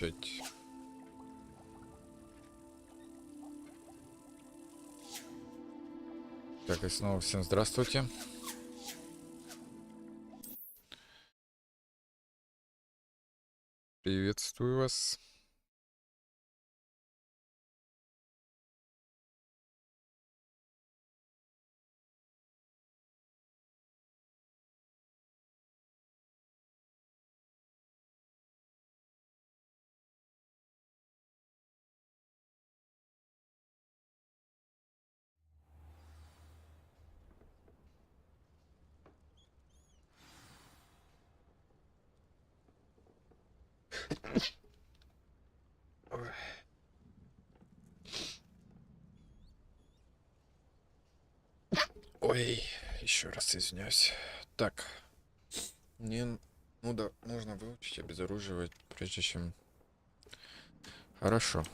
Чуть. Так, и снова всем здравствуйте. Приветствую вас. Ой, еще раз извиняюсь. Так, мне нужно выучить обезоруживать, прежде чем... Хорошо.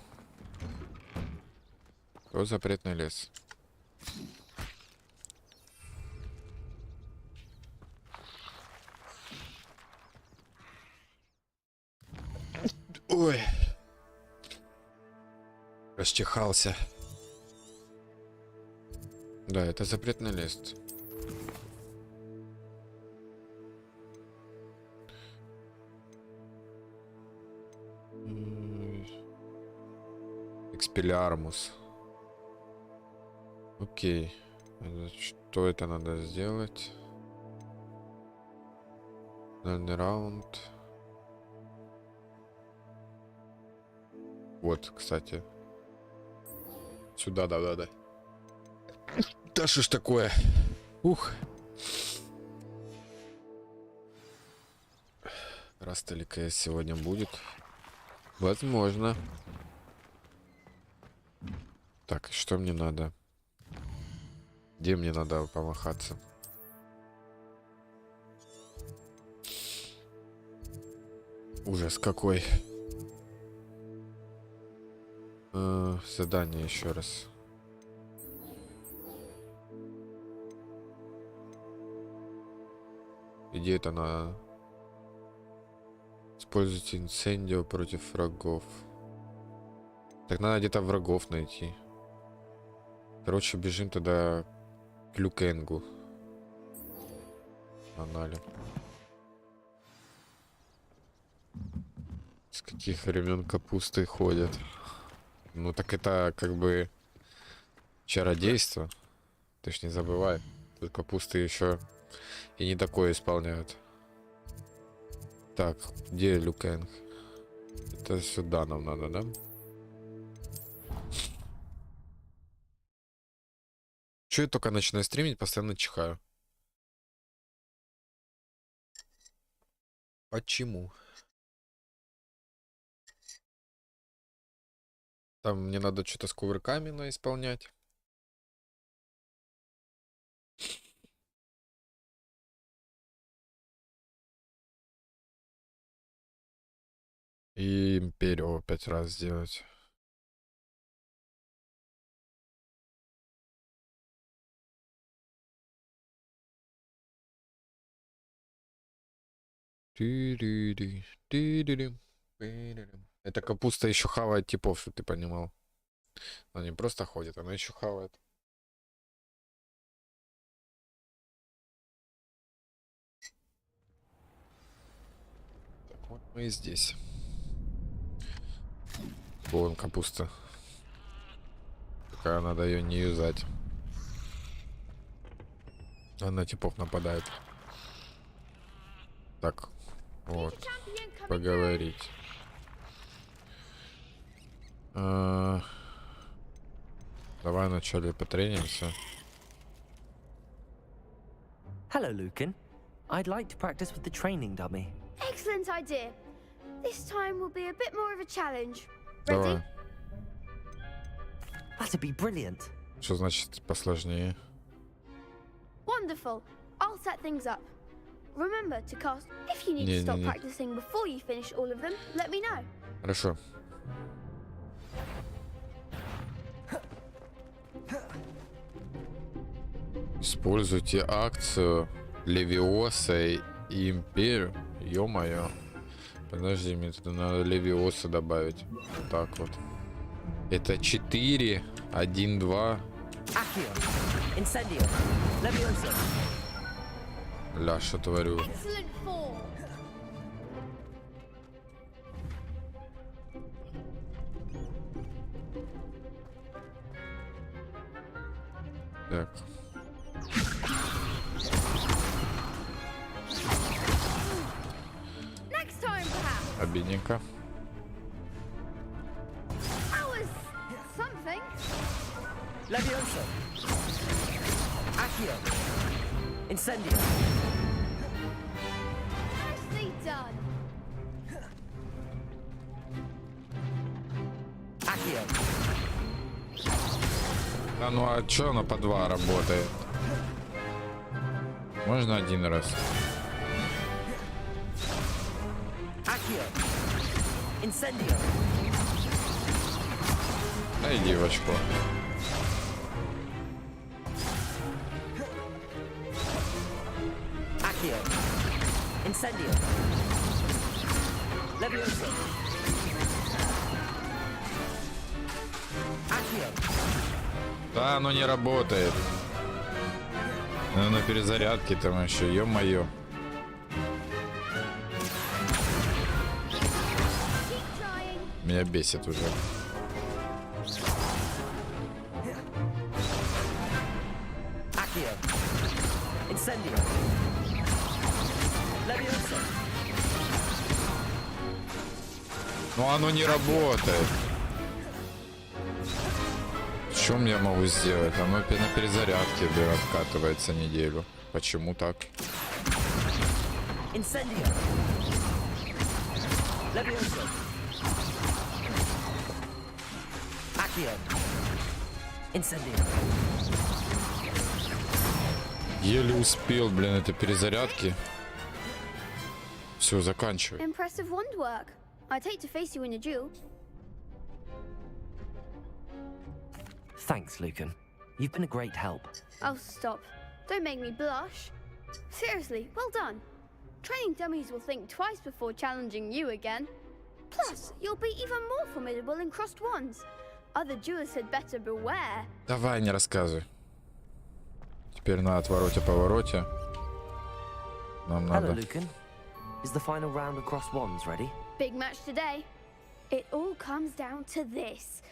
То запретный лес. Ой. Расчихался. Да, это запретный лист. Экспеллиармус. Окей. Что это надо сделать? Финальный раунд. Вот, кстати. Сюда, да. Да что ж такое? Ух. Раз только сегодня будет. Возможно. Так, что мне надо? Где мне надо помахаться? Ужас какой. Задание еще раз. Где это на... Используйте инцендио против врагов. Так надо где-то врагов найти. Короче, бежим тогда к Люкенгу. Канале. С каких времен капусты ходят? Ну так это как бы чародейство. Ты ж не забывай. Тут капусты еще и не такое исполняют. Так, где Люкенг? Это сюда нам надо, да? Че я только начинаю стримить, постоянно чихаю. Почему? Там мне надо что-то с кувырками исполнять. И империю 5 раз сделать. Это капуста еще хавает типов, чтобы ты понимал. Она не просто ходит, она еще хавает. Так, вот мы и здесь. Вон капуста. Только надо ее не юзать. Она типов нападает. Так, вот. Поговорить. Давай вначале потрениемся. Hello, Lucan. I'd like to practice with the training dummy. Excellent idea. This time will be a bit more of a challenge. Давай. Ready? That'd be brilliant. Что значит посложнее? Wonderful. I'll set things up. Remember to cast. If you need to stop practicing before you finish all of them, let me know. Хорошо. Используйте акцию Левиоса и Империю. Ё-моё. Подожди, мне туда надо левиоса добавить. Вот так вот. Это 4, 1, 2. Ля, что творю? Excellent fall. Так. Next time, perhaps. Обидненько. That was something. Leviosa. Accio. Incendio. Nicely done. Accio. А ну а чё она по 2 работает? Можно один раз? Accio. Incendio. Да иди в очко. Accio. Incendio. Leviosa. Accio. Да, оно не работает. Ну, на перезарядке там еще, ё-моё. Keep trying. Меня бесит уже. Accio. Incendio. Leviosa. Ну оно не работает. Что я могу сделать? Оно на перезарядке откатывается неделю. Почему так? Incendio. Leviosa. Accio. Incendio. Еле успел, блин, это перезарядки. Все, заканчивай. Impressive wand work. I'd hate to face you in a duel. Thanks, Lucan. You've been a great help. Oh, stop. Don't make me blush. Seriously, well done. Training dummies will think twice before challenging you again. Plus, you'll be even more formidable in crossed wands. Other duelists had better beware. Давай, не рассказывай. Теперь на отвороте-повороте. Нам Hello, надо... Lucan. Is the final round across wands ready? Big match today. It all comes down to this.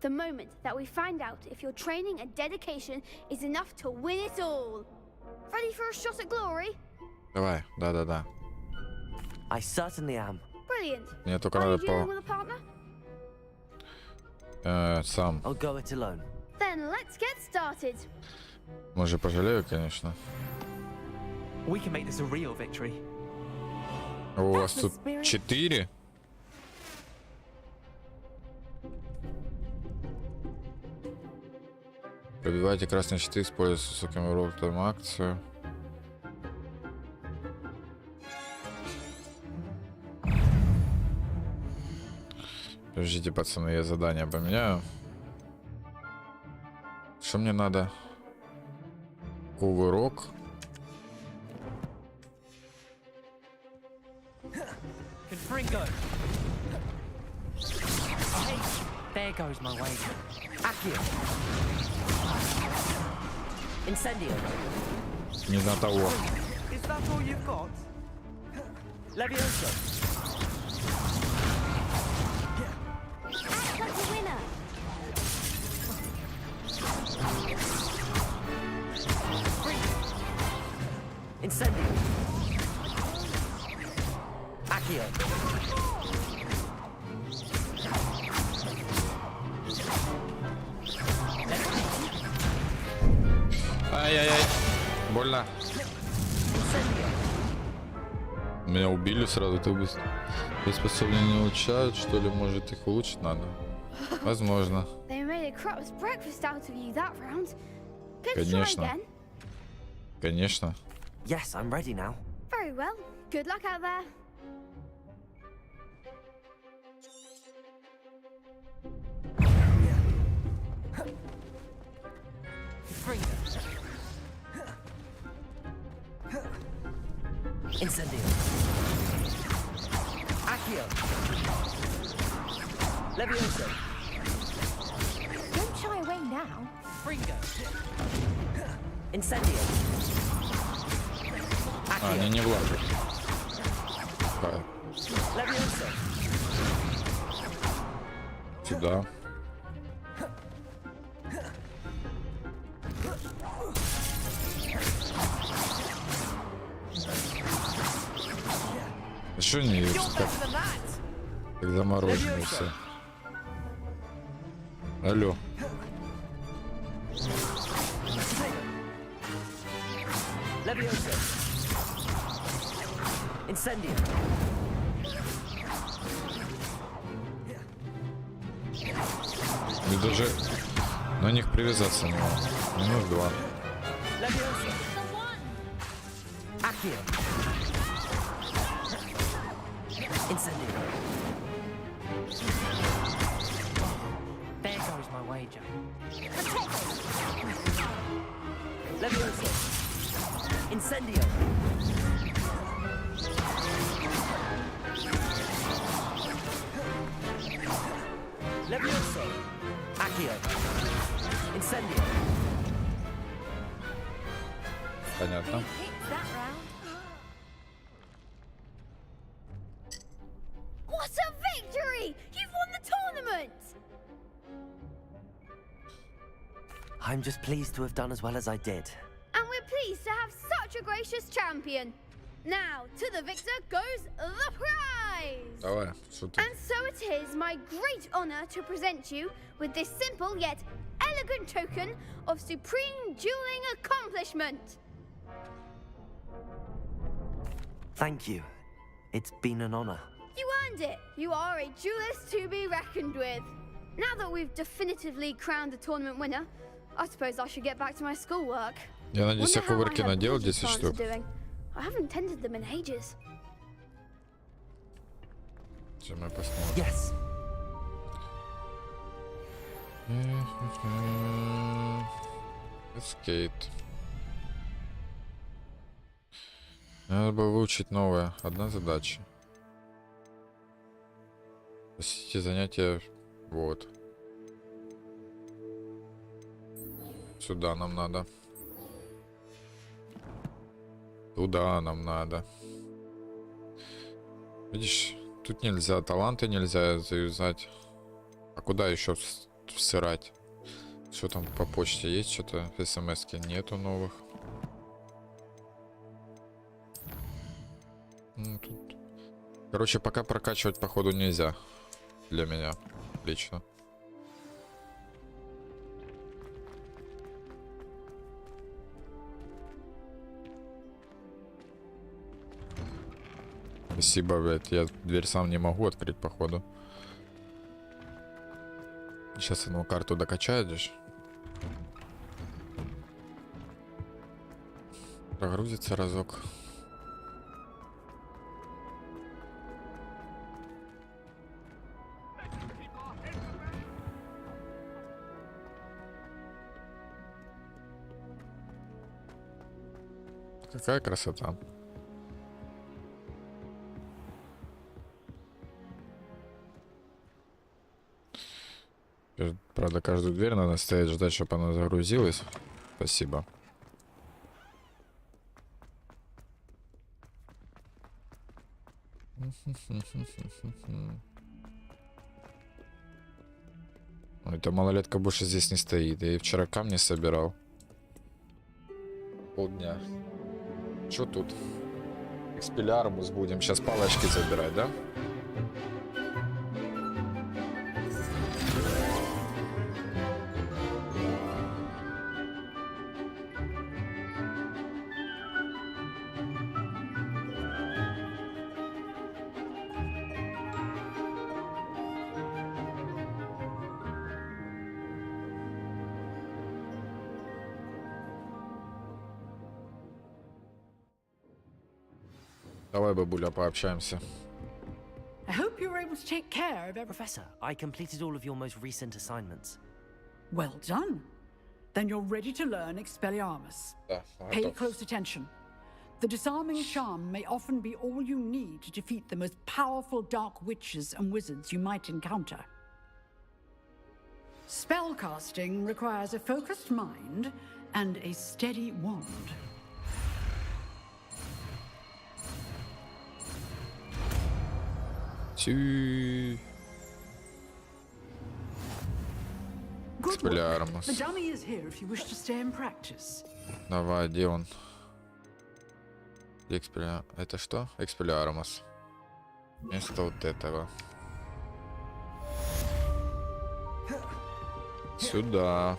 The moment that we find out if your training and dedication is enough to win it all. Ready for a shot at glory? Давай, да-да-да. I certainly am. Brilliant. Мне только Are you надо dueling with a partner? сам. I'll go it alone. Then let's get started. Может, пожалею, конечно. We can make this a real victory. У вас тут 4? Пробивайте красные щиты, используя с высоким роутом акцию. Подождите, пацаны, я задание поменяю. Что мне надо? Кувырок. Confringo. Hey, there goes my wager. Accio. Incendio. Не на того. Is that all you've got? Leviosa. Act like a winner. Incendio. Accio. Ай-яй-яй. Больно. Incendio. Меня убили сразу. Ты быстро. Способны не улучшают, что ли? Может, их улучшить надо? Возможно. They made a crap's breakfast out of you that round. Good try Конечно. again. Конечно. Yes, I'm ready now. Very well. Good luck out there. Confringo. Incendio. Accio. Accio. Levioso. Don't shy away now. Fringo. Incendio. А, они не влазят. Да. Levioso. Сюда. Что не You're есть? better than that. Как замороженные все. Алло. Levioso. Incendio. И даже на них привязаться не могу. Минус 2. Levioso. Accio. Incendio. There goes my wager. Levioso. Incendio. Levioso. Accio. Incendio. Понятно. Hits that round. What a victory! You've won the tournament! I'm just pleased to have done as well as I did. And we're pleased to have such a gracious champion. Now, to the victor goes the prize! Давай, что ты? And so it is my great honor to present you with this simple yet elegant token of supreme dueling accomplishment. Thank you. It's been an honor. You earned it. You are a duelist to be reckoned with. Now that we've definitively crowned the tournament winner, I suppose I should get back to my schoolwork. Я надеюсь, я Wonder how кувырки my наделал herbology 10 plants are штук. doing. I haven't tended them in ages. Сейчас мы посмотрим. Yes. Скейт. Надо бы выучить новое. Одна задача. Посетите занятия. Вот. Сюда нам надо. Туда нам надо. Видишь, тут нельзя, таланты нельзя завязать. А куда еще всырать? Что там по почте есть? Что-то в смс-ке нету новых. Ну, тут... Короче, пока прокачивать походу нельзя. Для меня лично. Спасибо, блядь. Я дверь сам не могу открыть, походу. Сейчас одну карту докачаешь. Прогрузится разок. Какая красота. Правда, каждую дверь надо стоять, ждать, чтобы она загрузилась. Спасибо. Эта малолетка больше здесь не стоит. Я и вчера камни собирал. Полдня. Что тут? Экспеллиармус будем. Сейчас палочки забирать, да? Давай, бабуля, пообщаемся. I hope you were able to take care of everything. Professor, I completed all of your most recent assignments. Well done. Then you're ready to learn Expelliarmus. Да, Pay готов. close attention. The disarming charm may often be all you need to defeat the most powerful dark witches and wizards you might encounter. Spellcasting requires a focused mind and a steady wand. Тю. Good work. Expelliarmus. The dummy is here if you wish to stay and practice. Давай, где он? Это что? Expelliarmus. Вместо вот этого. Сюда.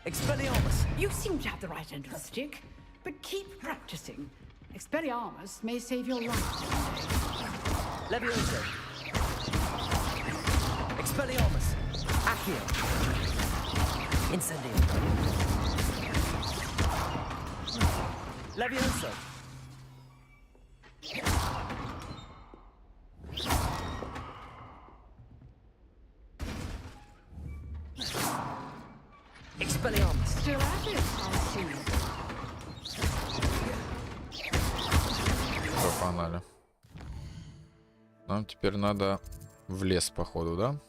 Expelliarmus! You seem to have the right end of the stick, but keep practicing. Expelliarmus may save your life. Levioso! Expelliarmus! Accio! Incendio! Levioso! Expelliarmus! Still at it, I see. Все, погнали. Нам теперь надо в лес, походу, да?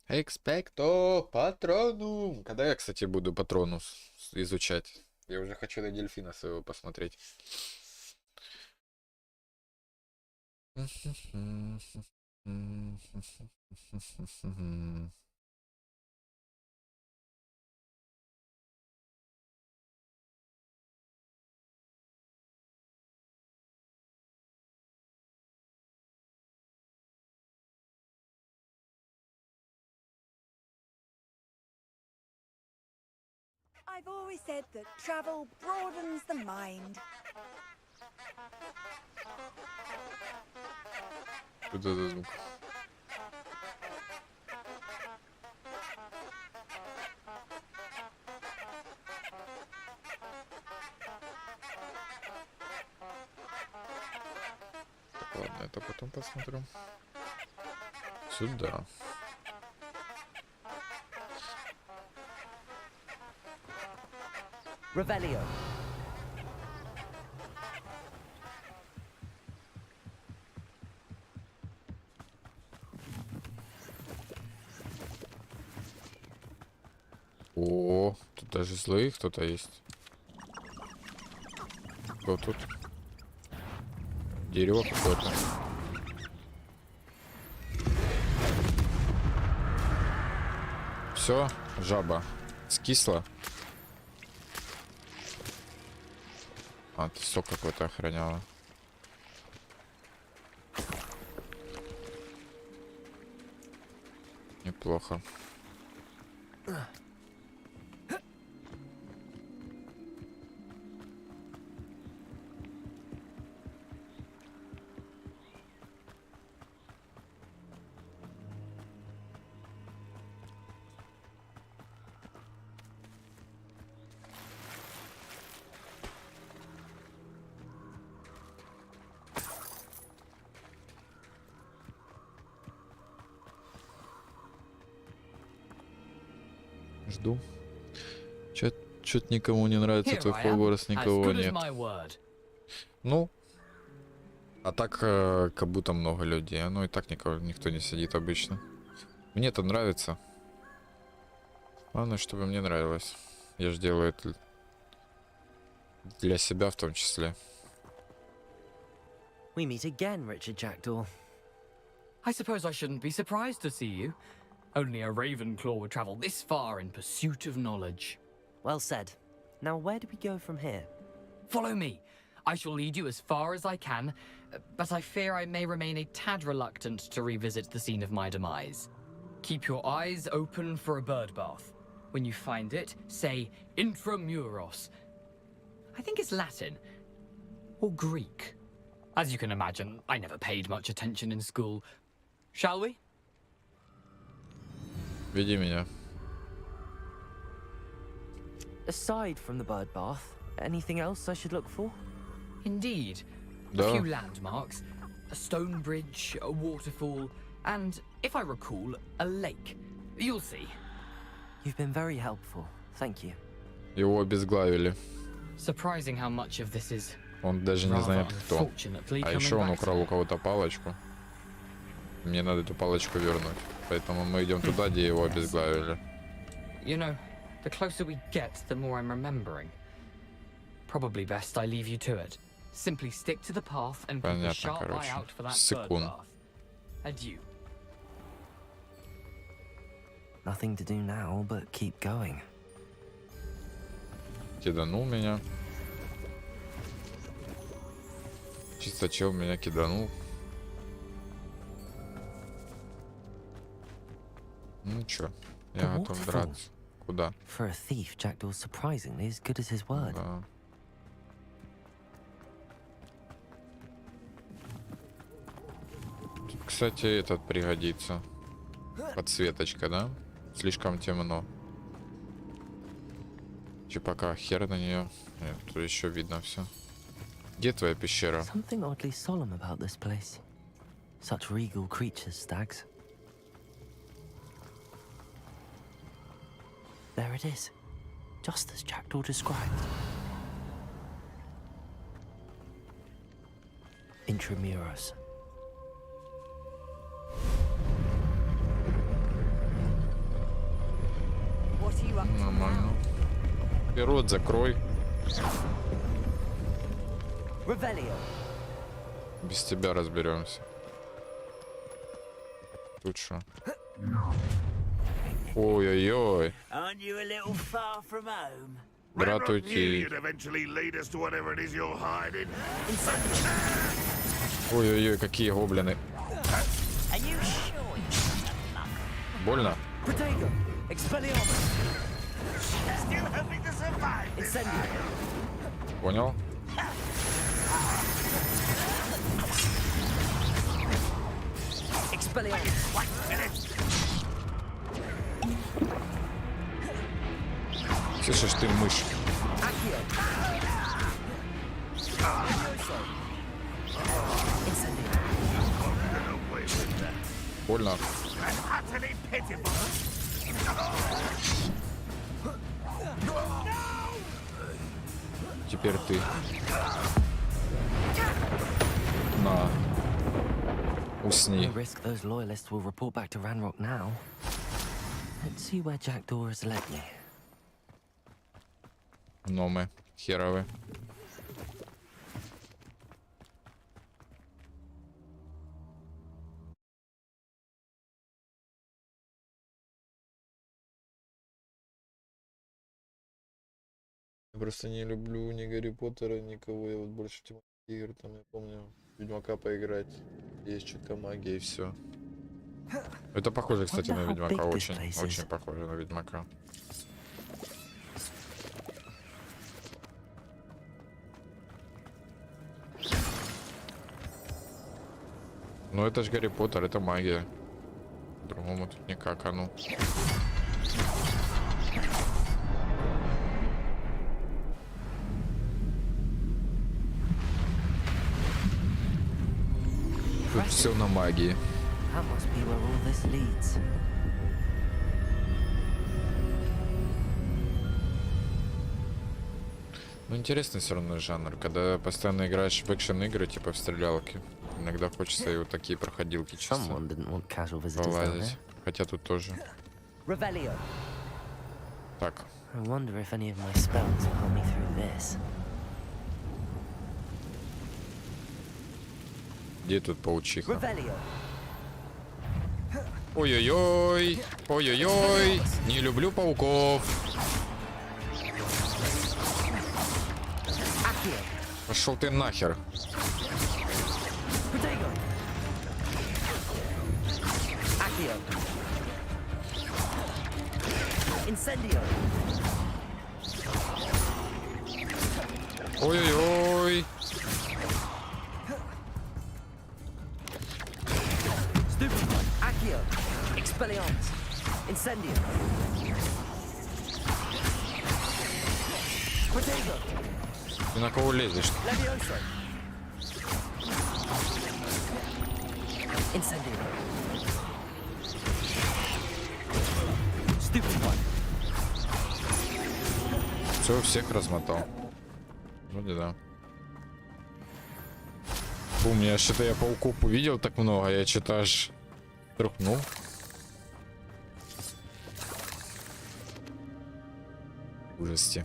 Экспекто патронум. Когда я, кстати, буду патронус изучать? Я уже хочу на дельфина своего посмотреть. I've always said that travel broadens the mind. Что это за звук? Так, ладно, это потом посмотрю. Сюда. Revelio! О, тут даже злые кто-то есть. Кто тут? Дерево какое-то. Все, жаба скисла. А, ты сок какой-то охраняла. Неплохо. Жду. Чё-то никому не нравится твой Хогвартс, никого нет. Ну, а так как будто много людей. Ну и так никто не сидит обычно. Мне-то нравится. Главное, чтобы мне нравилось. Я же делаю это для себя в том числе. We meet again, Richard Jackdaw. I suppose I shouldn't be surprised to see you. Only a Ravenclaw would travel this far in pursuit of knowledge. Well said. Now where do we go from here? Follow me. I shall lead you as far as I can, but I fear I may remain a tad reluctant to revisit the scene of my demise. Keep your eyes open for a bird bath. When you find it, say intramuros. I think it's Latin. Or Greek. As you can imagine, I never paid much attention in school. Shall we? Веди меня. Aside from the bird bath, anything else I should look for? Indeed. A Да. few landmarks, a stone bridge, a waterfall, and, if I recall, a lake. You'll see. You've been very helpful. Thank you. Его обезглавили. Surprising how much of this is Он даже не знает, rather кто. unfortunately А coming еще он back украл to у кого-то палочку. Мне надо эту палочку вернуть. Поэтому мы идем туда, где его обезглавили. You know, the closer we get, the more I'm remembering. Probably best I leave you to it. Simply stick to the path and keep a Понятно, sharp eye короче. out for that bird Секунд. bath. Adieu. Nothing to do now but keep going. Киданул меня. Чисто чел меня киданул. Ну чё, я The готов waterfall. драться. Куда? For a thief, Jackdaw's surprisingly as good as his word. Да. Тут, кстати, этот пригодится. Подсветочка, да? Слишком темно. Че пока хер на нее. Нет, тут еще видно все. Где твоя пещера? Something oddly solemn about this place. Such regal creatures, stags. There it is, just as Jackdaw described. Intramuros. What are you up to Нормально. И рот закрой. Revelio. Без тебя разберемся. Тут что? Ой-ой-ой. Aren't you a little far from home? Брат уйти. You'd eventually lead us to whatever it is you're hiding. Ой-ой-ой, какие гоблины. Are you sure you Больно? Protego. Expelliarmus. still hoping to survive this? Incendio. Понял? Expelliarmus. Слышишь, ты мышь. Accio. Incendio. Больно? Utterly pitiful. Теперь ты. На. Усни. No risk those loyalists will report back to Ranrock now. Let's see where Jackdaw has led me. Номы. Херовы. Я просто не люблю ни Гарри Поттера, никого. Я вот больше темных игр, там, я помню, Ведьмака поиграть. Есть чутка магия и все. Это похоже, кстати, на Ведьмака. Очень, очень похоже на Ведьмака. Ну это ж Гарри Поттер, это магия. По-другому тут никак, а ну. Тут все на магии. That must be where all this leads. Ну интересный все равно жанр, когда постоянно играешь в экшен игры, типа в стрелялки. Иногда хочется и вот такие проходилки чисто Someone didn't want casual visitors down полазить. there. Хотя тут тоже. Revelio. Так, I wonder if any of my spells will help me through this. где тут паучиха? Revelio. Ой-ой-ой, ой-ой-ой, не люблю пауков. Accio. Пошел ты нахер. Protego. Accio. Incendio. Ой-ой-ой. Stupid. Accio. Expelliarmus. Incendio. Ты на кого лезешь? Все, всех размотал. Вроде да. У меня что-то я пауков увидел так много, я что-то аж трухнул. Ужасти.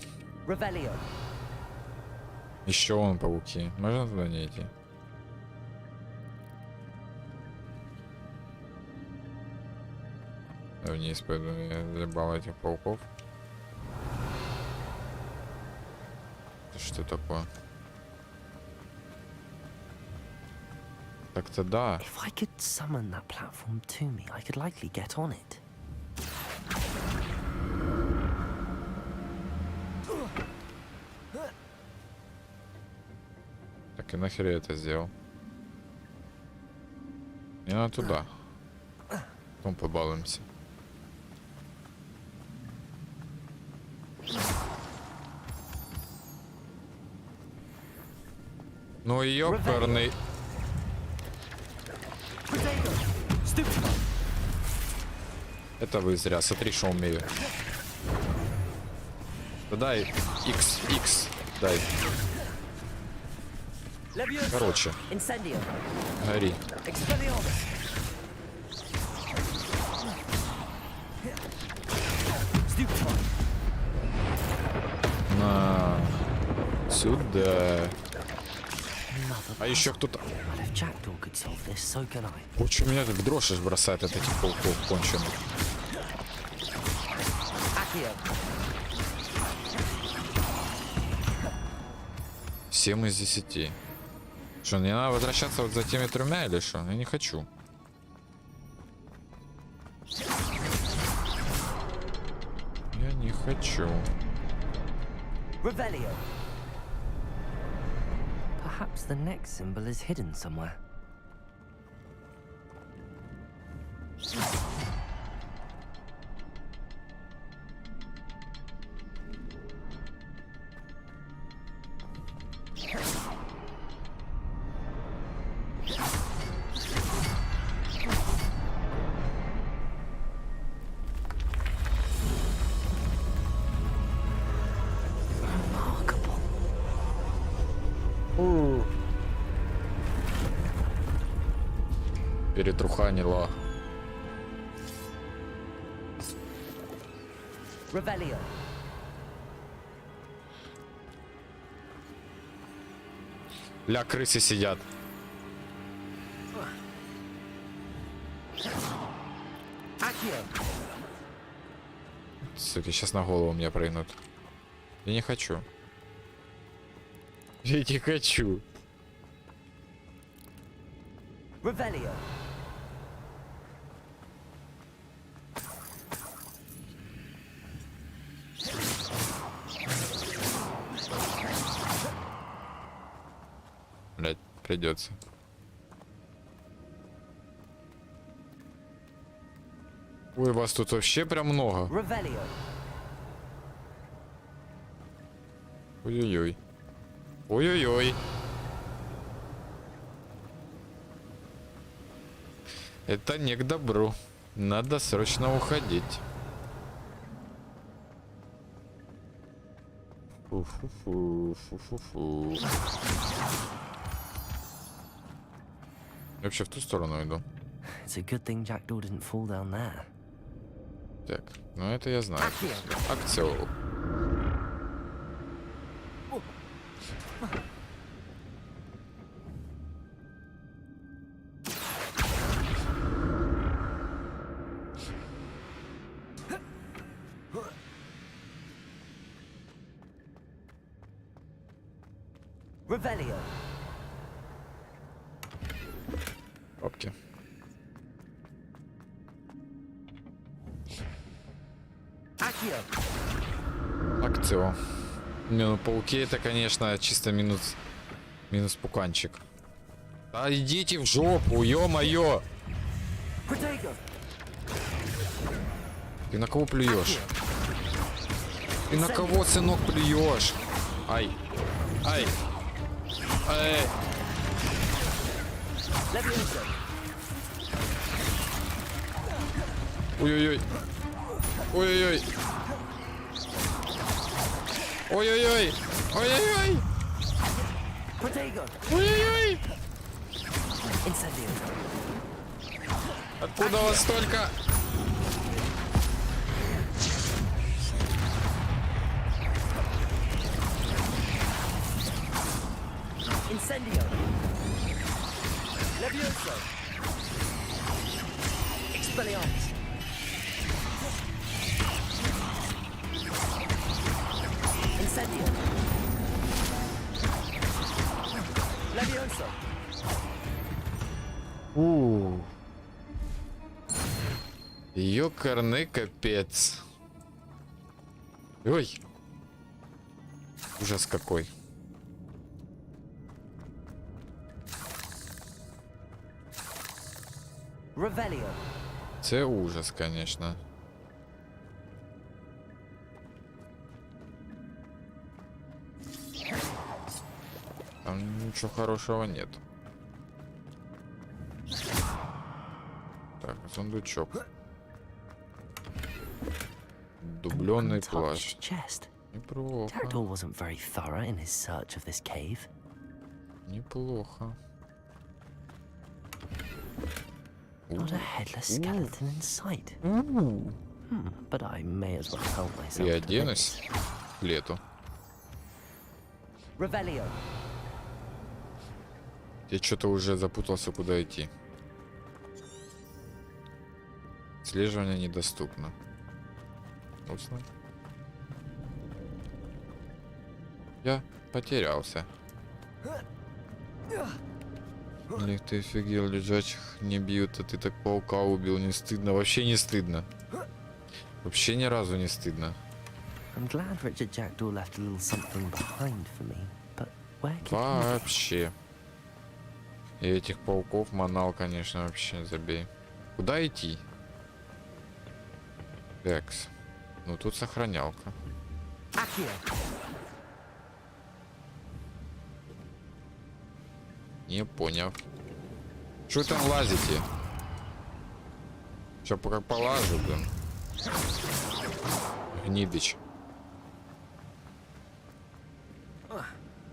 Еще вон пауки. Можно туда не идти? Я вниз пойду, я заебал этих пауков. Это что такое? Так-то да. If I could summon that platform to me, I could likely get on it. Так и нахер я это сделал? Мне надо туда. Потом побалуемся. Ну и ёперный. Это вы зря, смотри, что умею. Да дай X, дай. Короче. Гори. На. Сюда. А еще кто-то. Очень меня как дрожь аж бросает от этих пауков конченых. Семь из 10. Что, мне надо возвращаться вот за теми тремя или что? Я не хочу. Я не хочу. Perhaps the next symbol is hidden somewhere. Перетруханило. Ля, крысы сидят. Суки, сейчас на голову мне прыгнут. Я не хочу. Я не хочу. Блять, придется. Ой, вас тут вообще прям много. Ой-ой-ой. Ой-ой-ой. Это не к добру. Надо срочно уходить. Фу-фу-фу. Я вообще в ту сторону иду. It's a good thing Jackdaw didn't fall down there. Так, ну это я знаю. Акцию. Папки. Акцию. Не, ну пауки это, конечно, чисто минус пуканчик. А идите в жопу, ё-моё! Ты на кого плюешь? Ты на кого, сынок, плюешь? Ай. Ай. Ай. Ой-ой-ой. Ой-ой-ой. Ой-ой-ой. Ой-ой-ой. Ой-ой-ой. Откуда у вас столько? Incendio. Levioso. Expelliarmus. Incendio. Levioso. Ёкарный капец. Ой. Ужас какой. Revelio. Це ужас, конечно. Там ничего хорошего нет. Так, сундучок. Дубленый плащ. Chest. Неплохо. Jackdaw wasn't very thorough in his search of this cave. Неплохо. Not a headless skeleton in sight. But I may as well help myself. И to this. оденусь к лету. Revelio. Я что-то уже запутался, куда идти. Отслеживание недоступно. Усно. Я потерялся. Или ты офигел, лежачих не бьют, а ты так паука убил, не стыдно? Вообще не стыдно. Вообще ни разу не стыдно. I'm glad Richard Jackdaw left a little something behind for me, but where can he be? Вообще. И этих пауков манал, конечно, вообще забей. Куда идти? Экс. Ну тут сохранялка. Не понял. Что там лазите? Сейчас пока полажу, блин. Гнидыч.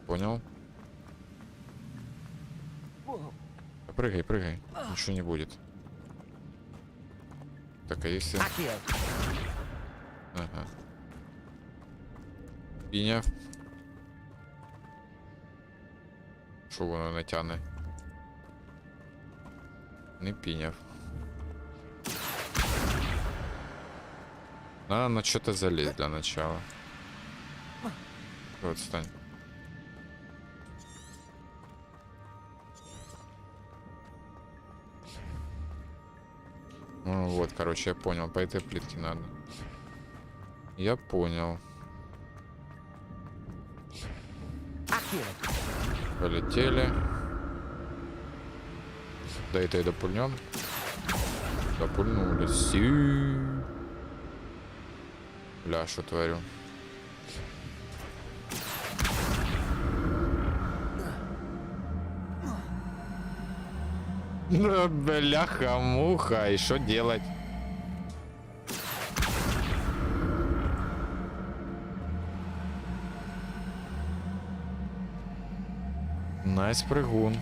Понял? Прыгай, прыгай. Ничего не будет. Так, а если... Ага. Піня. Що воно натягне? Не піняв. Надо на что-то залезть для начала. Вот, стань. Ну, вот, короче, я понял. По этой плитке надо. Я понял. Полетели. Да это и допульнем. Допульнули. Сю. Бля, что творю? Ну, бляха-муха, и что делать? Найс прыгун.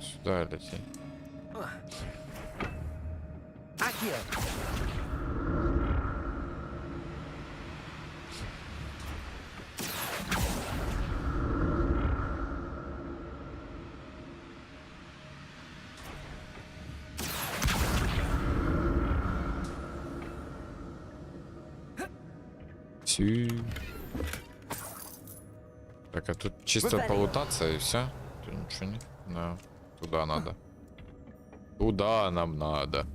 Сюда лети. Так, а тут чисто полутаться и все. Тут ничего не. Да. Туда надо. Туда нам надо.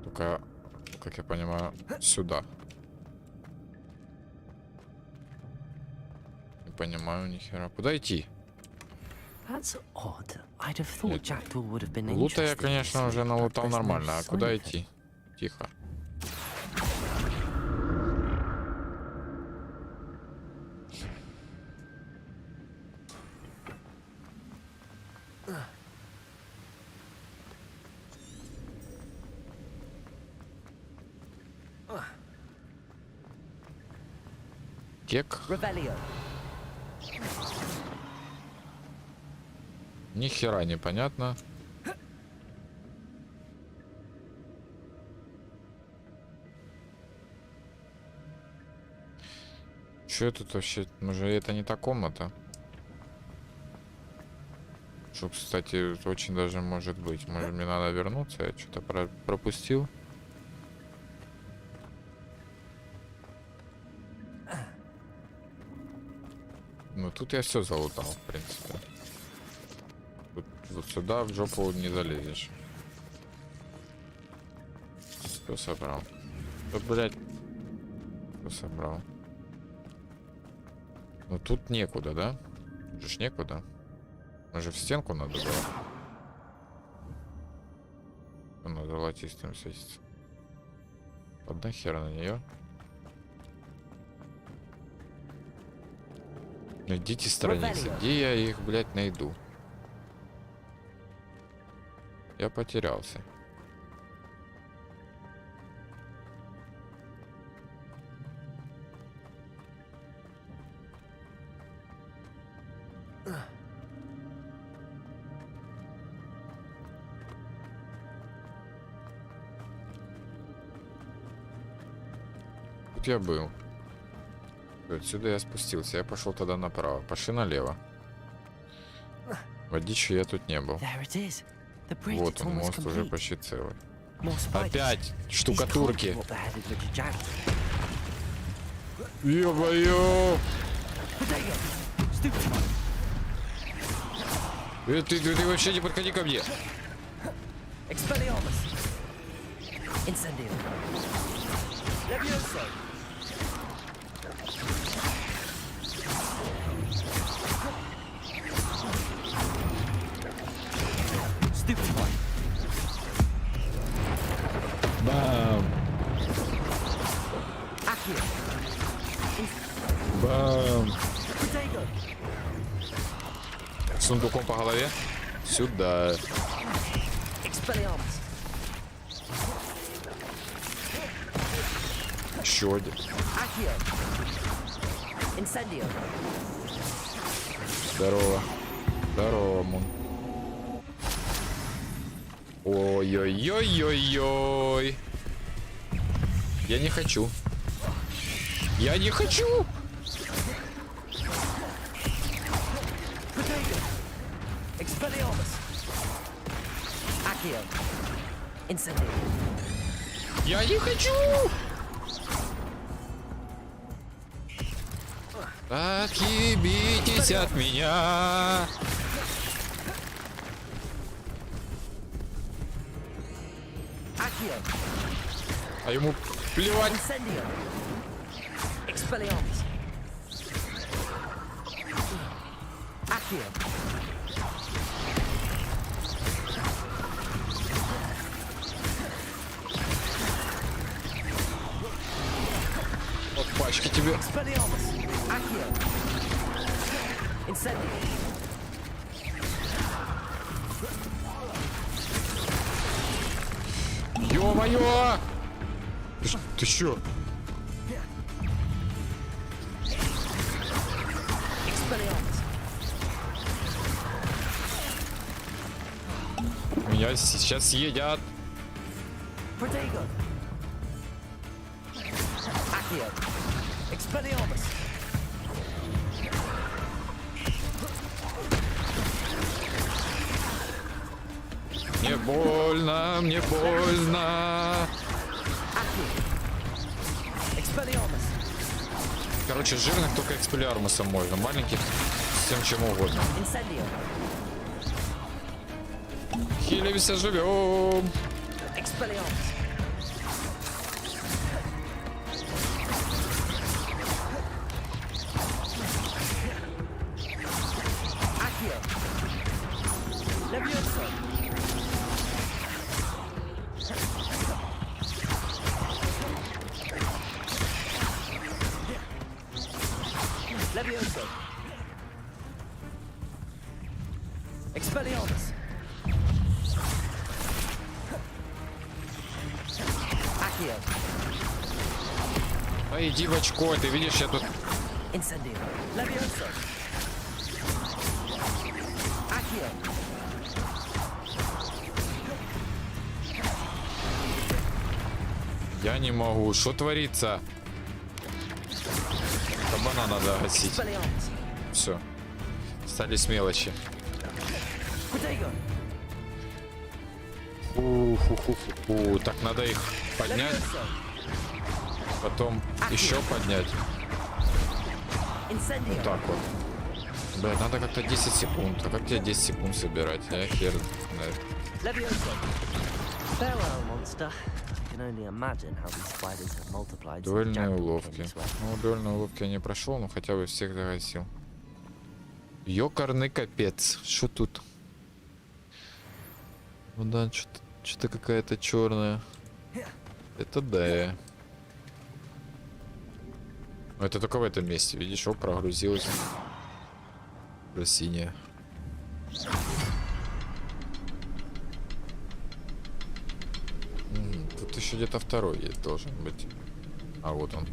Только, как я понимаю, сюда. Не понимаю ни хера. Куда идти? That's odd. I'd have thought Jackdaw would have been Лута я, interested in конечно, this, уже but налутал there's no нормально. А sign куда of it. идти? Тихо. Кек? Revelio. Ни хера непонятно. Что это вообще? Может, это не та комната? Что, кстати, очень даже может быть. Может, мне надо вернуться? Я что-то пропустил. Ну, тут я все залутал, в принципе. Тут, вот сюда в жопу не залезешь. Все собрал. Да, блядь. Все собрал. Ну, тут некуда, да? Тут же некуда. Может, в стенку надо было? Она золотистым светится. Одна хера на нее. Найдите страницы. Где я их, блядь, найду? Я потерялся. Тут я был. Отсюда я спустился. Я пошел тогда направо. Пошли налево. Водичи я тут не был. There it is. The bridge, Вот it's он, almost мост уже complete. почти целый. More spiders. Опять These can't штукатурки. be what the head of the Jackdaw. Ё-моё! Ты вообще не подходи ко мне. Expelliarmus. Incendio. Levioso. Stupefy. Бам! Accio. Бам! Protego. Сундуком по голове. Сюда. Expelliarmus. Еще один. Accio. Incendio. Здорово. Здорово, Мун. Ой-ой-ой-ой-ой. Я не хочу. Я не хочу. Protego. Expelliarmus. Accio. Incendio. Я не хочу. Отъебитесь от меня. Accio. А ему плевать. Incendio. Expelliarmus. Accio. Вот пачки тебе. Expelliarmus. Accio. Incendio. Ё-моё! Ты чё? Expelliarmus. Меня сейчас съедят. Protego. Accio. Expelliarmus. Мне больно, мне больно. Accio. Expelliarmus. Короче, жирных только экспеллиармусом можно, маленьких всем чем угодно. Incendio. Хилимся, живем. Expelliarmus. Accio. Levioso. Expelliarmus. Accio. А иди в очко, ты видишь, я тут... Incendio. Levioso. Accio. Я не могу, что творится? Кабана надо гасить. Expelliarmus. Все. Остались мелочи. Protego. Фу-фу-фу-фу. Так, надо их поднять, Levioso. потом еще поднять. Incendio. Так вот. Бля, надо как-то 10 секунд. А как тебе 10 секунд собирать? Я хер знает. Levioso. Farewell, monster. I can only imagine how these spiders have multiplied since Дуэльные Jack уловки. became this way. Ну, дуэльные уловки я не прошел, но хотя бы всех загасил. Ёкарный капец. Что тут? Ну да, что-то какая-то черная. Это да. Но это только в этом месте. Видишь, оп, прогрузилось. Синяя. Тут еще где-то второй есть, должен быть. А вот он.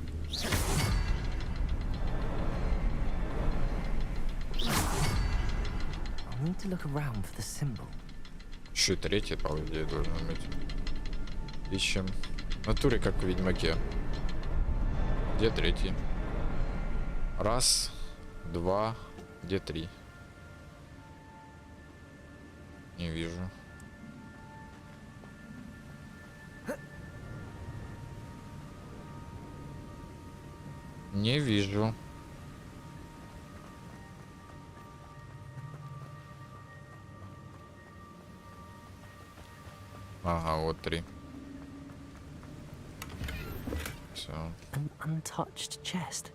I need to look around for the symbol. Еще и третий, по идее, должен быть. Ищем. В натуре, как в Ведьмаке. Где третий? Раз, два, где три? Не вижу. Не вижу. Ага, вот три. Все. An untouched chest.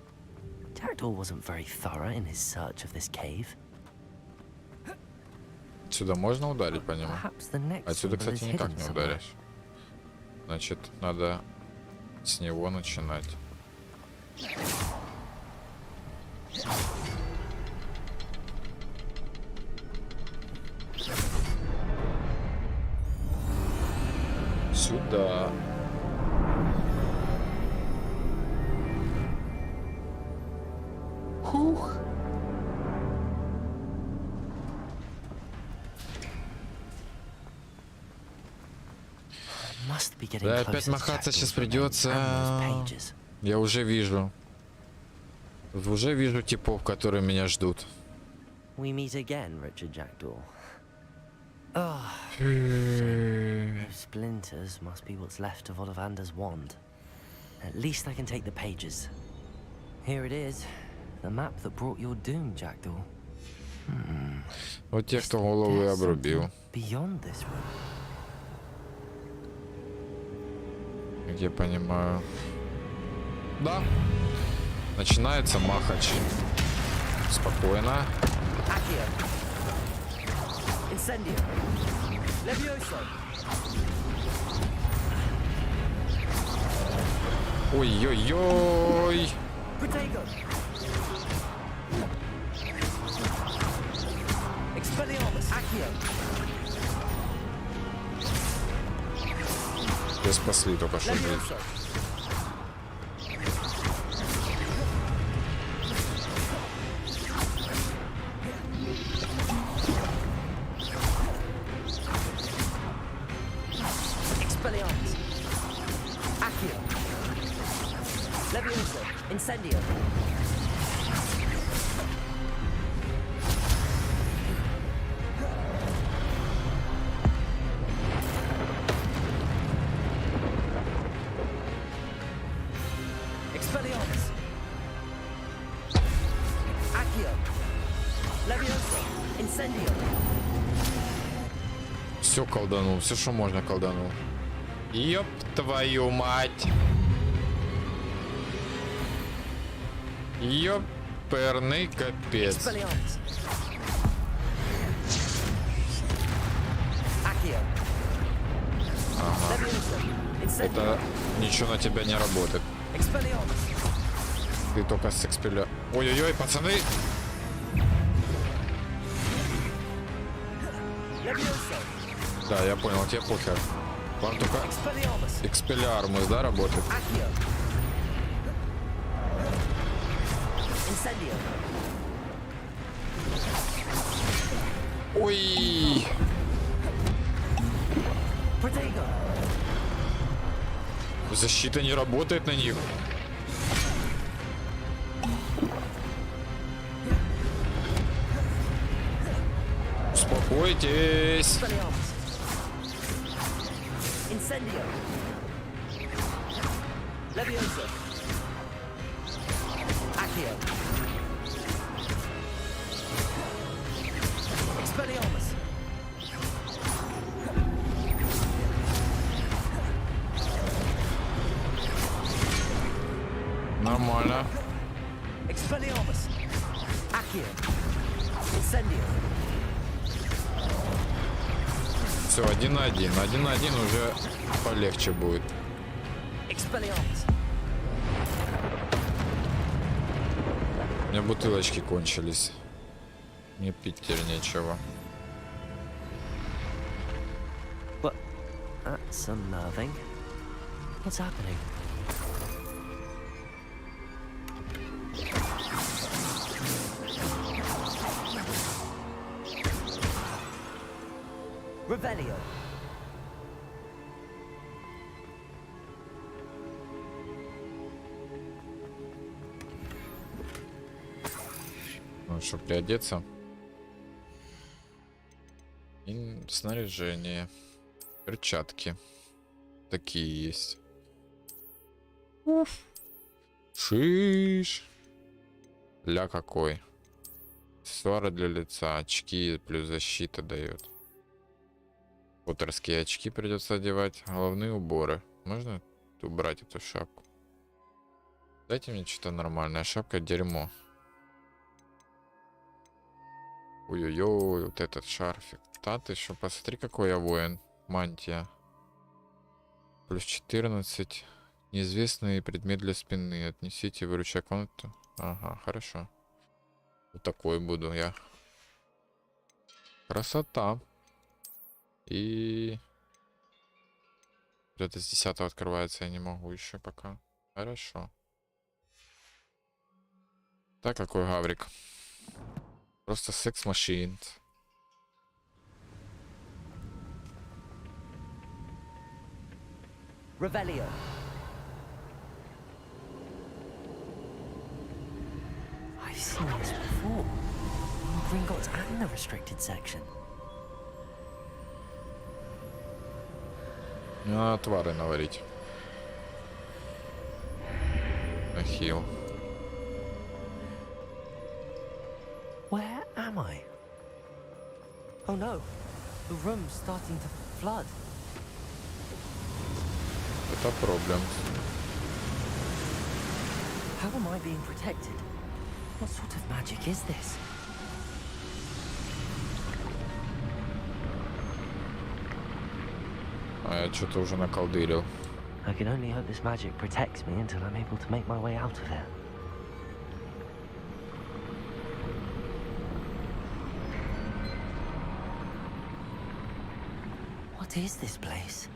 Jackdaw wasn't very thorough in his search of this cave. Сюда можно ударить по нему? Perhaps the next Отсюда, symbol кстати, is никак hidden не somewhere. ударишь. Значит, надо с него начинать. Сюда. Хух. Must be getting Да, closer опять to махаться Jackdaw's сейчас remains придется. and those pages. Я уже вижу. Уже вижу типов, которые меня ждут. We meet again, Richard Jackdaw. Oh, Э, those splinters must be what's left of Ollivander's wand. At least I can take the pages. Here it is, the map that brought your doom, Jackdaw. Вот те, кто голову There's обрубил. something beyond this room. Как я понимаю. Да. Начинается махач. Спокойно. Accio. Incendio. Levioso. Ой-ой-ой. Protego. Expelliarmus. Accio. Тебя спасли только что. Levioso. Expelliarmus. Accio. Levioso. Incendio. Expelliarmus. Accio. Levioso. Incendio. Все колданул, все, что можно, колданул. Ёп твою мать. Ёперный капец. Expelliarmus. Accio. Levioso. Incendio. Это ничего на тебя не работает. Expelliarmus. Ты только с экспеля... Ой-ой-ой, пацаны! Да, я понял, тебе похер. Вам только экспелиармус, да, работает? Ой! Защита не работает на них. Успокойтесь. Incendio. Levioso. Accio. Expelliarmus. Нормально. Expelliarmus. Accio. Incendio. Все, 1-1. 1-1 уже полегче будет. У меня бутылочки кончились. Мне пить теперь нечего. What? That's unnerving. What's happening? Revelio. Ну, чтобы приодеться. И снаряжение. Перчатки. Такие есть. Уф. Шиш. Ля какой. Аксессуары для лица. Очки плюс защита дает. Поттерские очки придется одевать. Головные уборы. Можно убрать эту шапку? Дайте мне что-то нормальное. Шапка дерьмо. Ой-ой-ой, вот этот шарфик. Да, ты что, посмотри, какой я воин. Мантия. Плюс 14. Неизвестный предмет для спины. Отнесите, выручай комнату. Ага, хорошо. Вот такой буду я. Красота. И... Это с 10 открывается, я не могу еще пока. Хорошо. Так, какой гаврик. Просто секс-машин. Revelio. I've seen this before. In Gringotts and the restricted section. Отвары наварить. Ахилл. Where am I? Oh no, the room's starting to flood. Это проблем. How am I being protected? What sort of magic is this? А я что-то уже наколдырил. I can only hope this magic protects me until I'm able to make my way out of here. What is this place?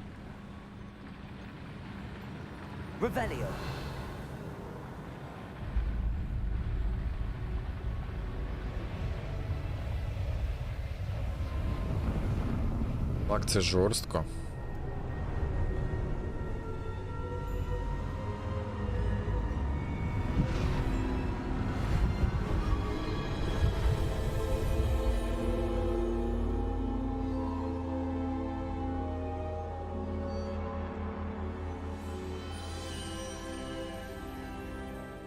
Revelio. Так, це жорстко.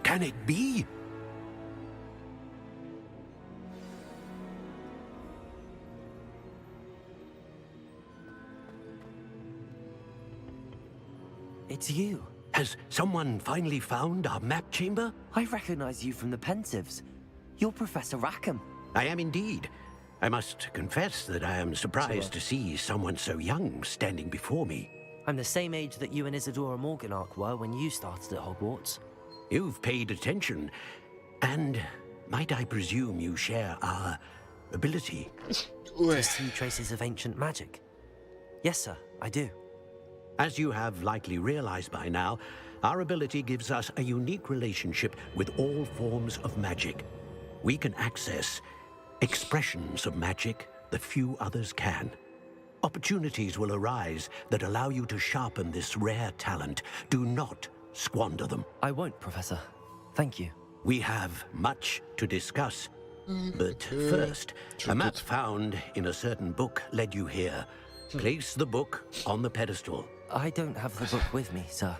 Can it be? It's you. Has someone finally found our map chamber? I recognize you from the Pensieves. You're Professor Rackham. I am indeed. I must confess that I am surprised to see someone so young standing before me. I'm the same age that you and Isadora Morganach were when you started at Hogwarts. You've paid attention. And might I presume you share our ability? To see traces of ancient magic. Yes, sir, I do. As you have likely realized by now, our ability gives us a unique relationship with all forms of magic. We can access expressions of magic that few others can. Opportunities will arise that allow you to sharpen this rare talent. Do not squander them. I won't, Professor. Thank you. We have much to discuss. But first, a map found in a certain book led you here. Place the book on the pedestal. I don't have the book with me, sir.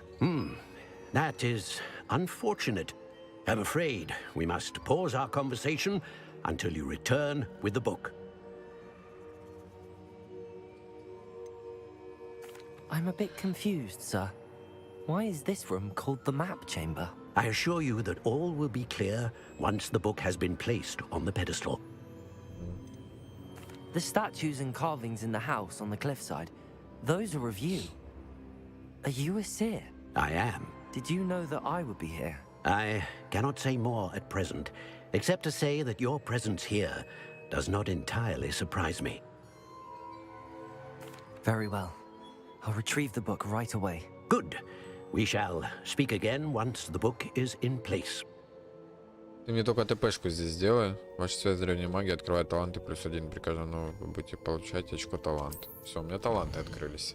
That is unfortunate. I'm afraid we must pause our conversation until you return with the book. I'm a bit confused, sir. Why is this room called the map chamber? I assure you that all will be clear once the book has been placed on the pedestal. The statues and carvings in the house on the cliffside, those are of you. Are you a seer? I am. Did you know that I would be here? I cannot say more at present, except to say that your presence here does not entirely surprise me. Very well. I'll retrieve the book right away. Good. We shall speak again once the book is in place. Ты мне только ТПшку здесь сделай. Ваша связь с древней магией открывает таланты +1. При каждом новом будете получать очко таланта. Все, у меня таланты открылись.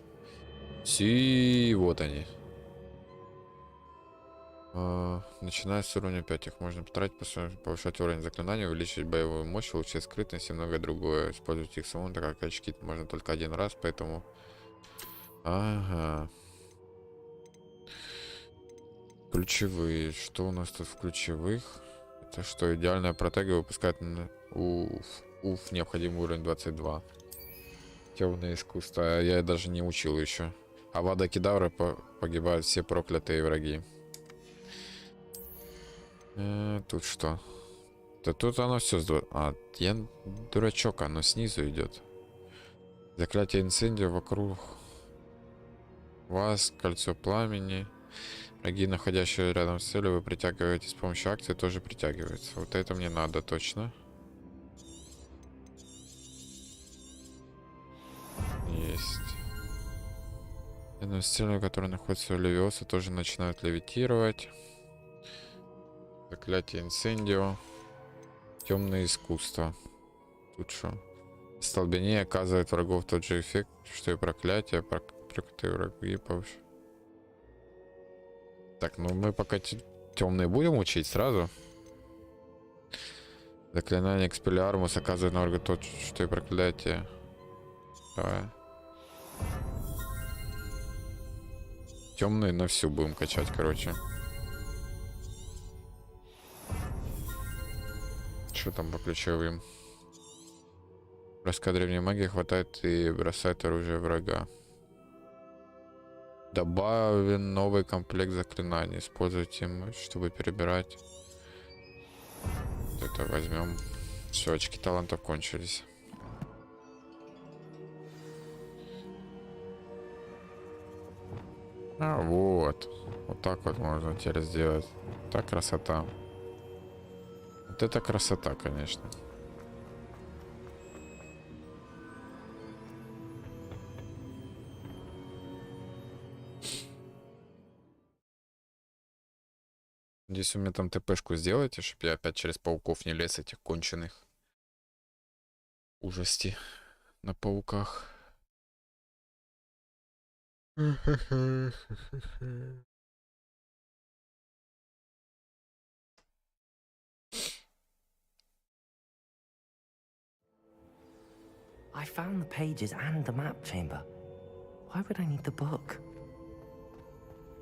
Си, вот они. Начиная с уровня 5, их можно потратить, повышать уровень заклинаний, увеличить боевую мощь, улучшить скрытность и многое другое. Использовать их самому, так как очки можно только один раз, поэтому... Ага. Ключевые. Что у нас тут в ключевых? Это что, идеальная протега выпускает... Уф, необходимый уровень 22. Темное искусство. Я даже не учил еще. А в Кедавра погибают все проклятые враги. Тут что? Да тут оно все... я дурачок, оно снизу идет. Заклятие инцендио вокруг вас, кольцо пламени. Враги, находящие рядом с целью, вы притягиваете с помощью акции, тоже притягиваются. Вот это мне надо точно. Есть. Рядом с целью, которая находится в левиосе, тоже начинают левитировать. Заклятие инцендио. Темное искусство. Тут что? Столбенение оказывает врагов тот же эффект, что и проклятие. Проклятые враги повышают. Так, ну мы пока темные будем учить сразу. Заклинание Экспеллиармус оказывает на врага тот, что и проклятие. Давай. Темные на всю будем качать, короче. Что там по ключевым? Броска древней магии хватает и бросает оружие врага. Добавлен новый комплект заклинаний. Используйте им, чтобы перебирать. Вот это возьмем. Все, очки талантов кончились. А вот. Вот так вот можно теперь сделать. Так красота. Вот это красота, конечно. Надеюсь, вы мне там ТПшку сделаете, чтобы я опять через пауков не лез, этих конченых. Ужасти на пауках. I found the pages and the map chamber. Why would I need the book?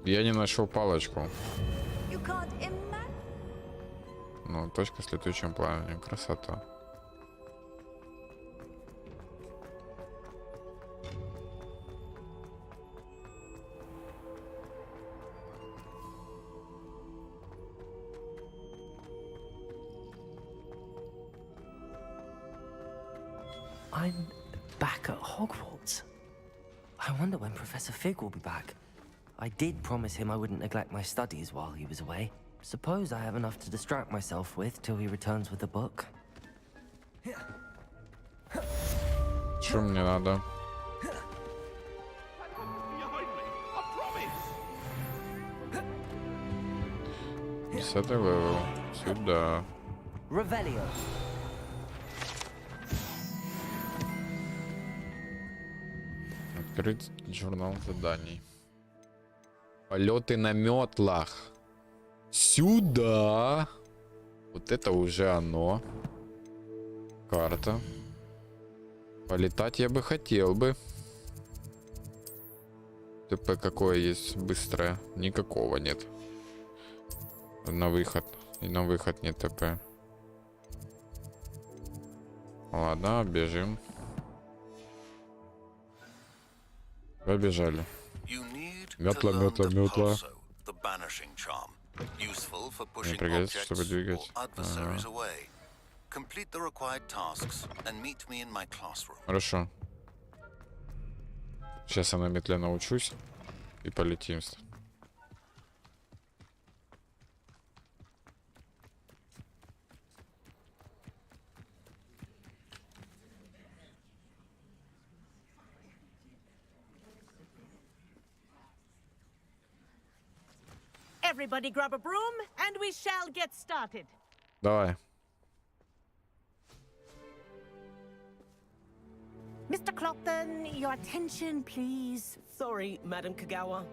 Я не нашел палочку. You can't imagine. Ну, точка с летучим пламенем. Красота. I'm back at Hogwarts. I wonder when Professor Fig will be back. I did promise him I wouldn't neglect my studies while he was away. Suppose I have enough to distract myself with till he returns with the book. Что мне надо? Десятый левел. Сюда. Revelio. Открыть журнал заданий. Полеты на метлах. Сюда. Вот это уже оно. Карта. Полетать я бы хотел бы. ТП какое есть быстрое? Никакого нет. На выход. И на выход нет ТП. Ладно, бежим. Побежали. Метла, метла, метла. Мне пригодится, чтобы двигать. Ага. Хорошо. Сейчас я на метле научусь и полетим. Everybody grab a broom and we shall get started. Давай. Mr. Clopton, your attention, please. Sorry, Madam Kagawa.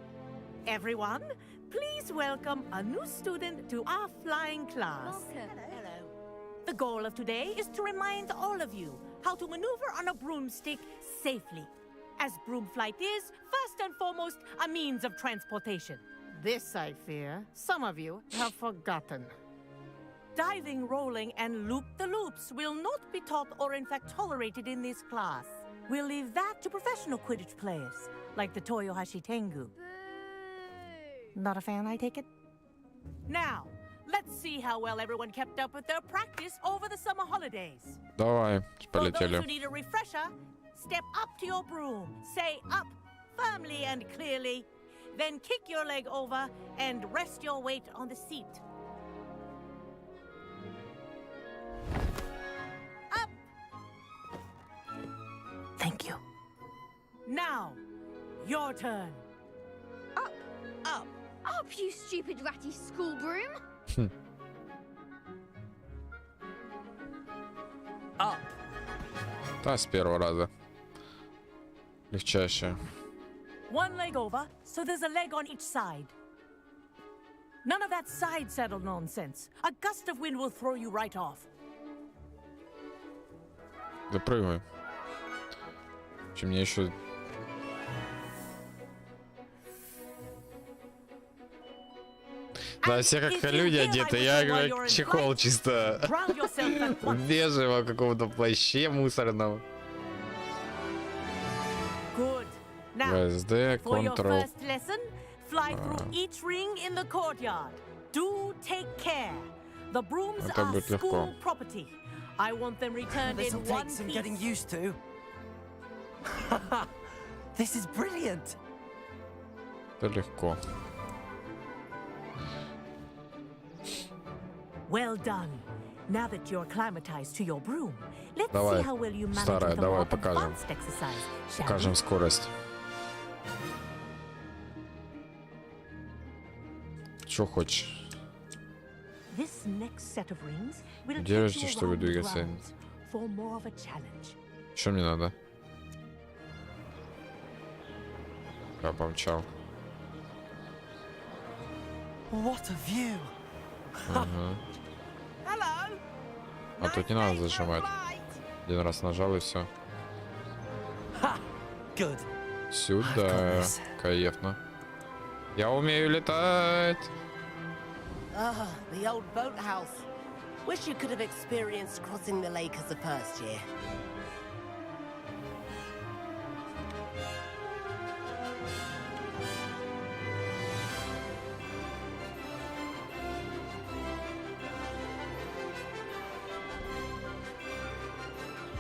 Everyone, please welcome a new student to our flying class. Hello. The goal of today is to remind all of you how to maneuver on a broomstick safely. As broom flight is, first and foremost, a means of transportation. This, I fear, some of you have forgotten. Diving, rolling, and loop-the-loops will not be taught or in fact tolerated in this class. We'll leave that to professional Quidditch players, like the Toyohashi Tengu. Not a fan, I take it? Now, let's see how well everyone kept up with their practice over the summer holidays. Давай, For those полетели. who need a refresher, step up to your broom, say up firmly and clearly, then kick your leg over and rest your weight on the seat. Up! Thank you. Now, your turn. Up, Up. up, you stupid ratty school broom. Up. Да, с первого раза. Легчайшее. One leg over, so there's a leg on each side. None of that side saddle nonsense. A gust of wind will throw you right off. Запрыгивай. Чем мне еще... Да, все как люди одеты, я как чехол чисто Ground yourself at once. бежевого какого-то плаще мусорного. Good. Now, ВСД, for your Ctrl. first lesson, fly through each ring in the courtyard. Do take care. The brooms Это are будет легко. school property. I want them returned This'll in take one some piece. getting used to. This is brilliant. Это легко. Well done. Now that you're acclimatized to your broom, let's Давай, see how well you manage старая, with the давай more покажем. advanced exercise, shall Покажем we? скорость. Что хочешь? This next set of rings will take Держите, you чтобы around the двигаться. grounds for more of a challenge. Что мне надо? Я помчал. What a view. Ага. Hello. А тут не надо зажимать. Один раз нажал и все. Good. Сюда. Кайфно. Я умею летать. Ah, the old boathouse. Wish you could have experienced crossing the lake as a first year.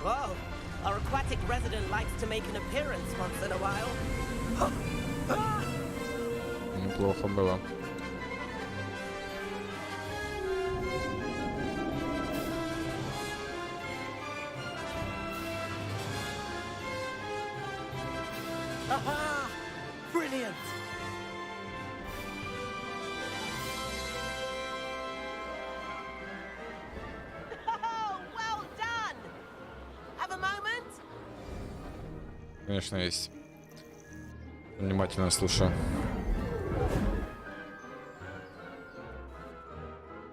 Whoa, our aquatic resident likes to make an appearance once in a while. Неплохо было. Конечно, есть. Внимательно слушаю.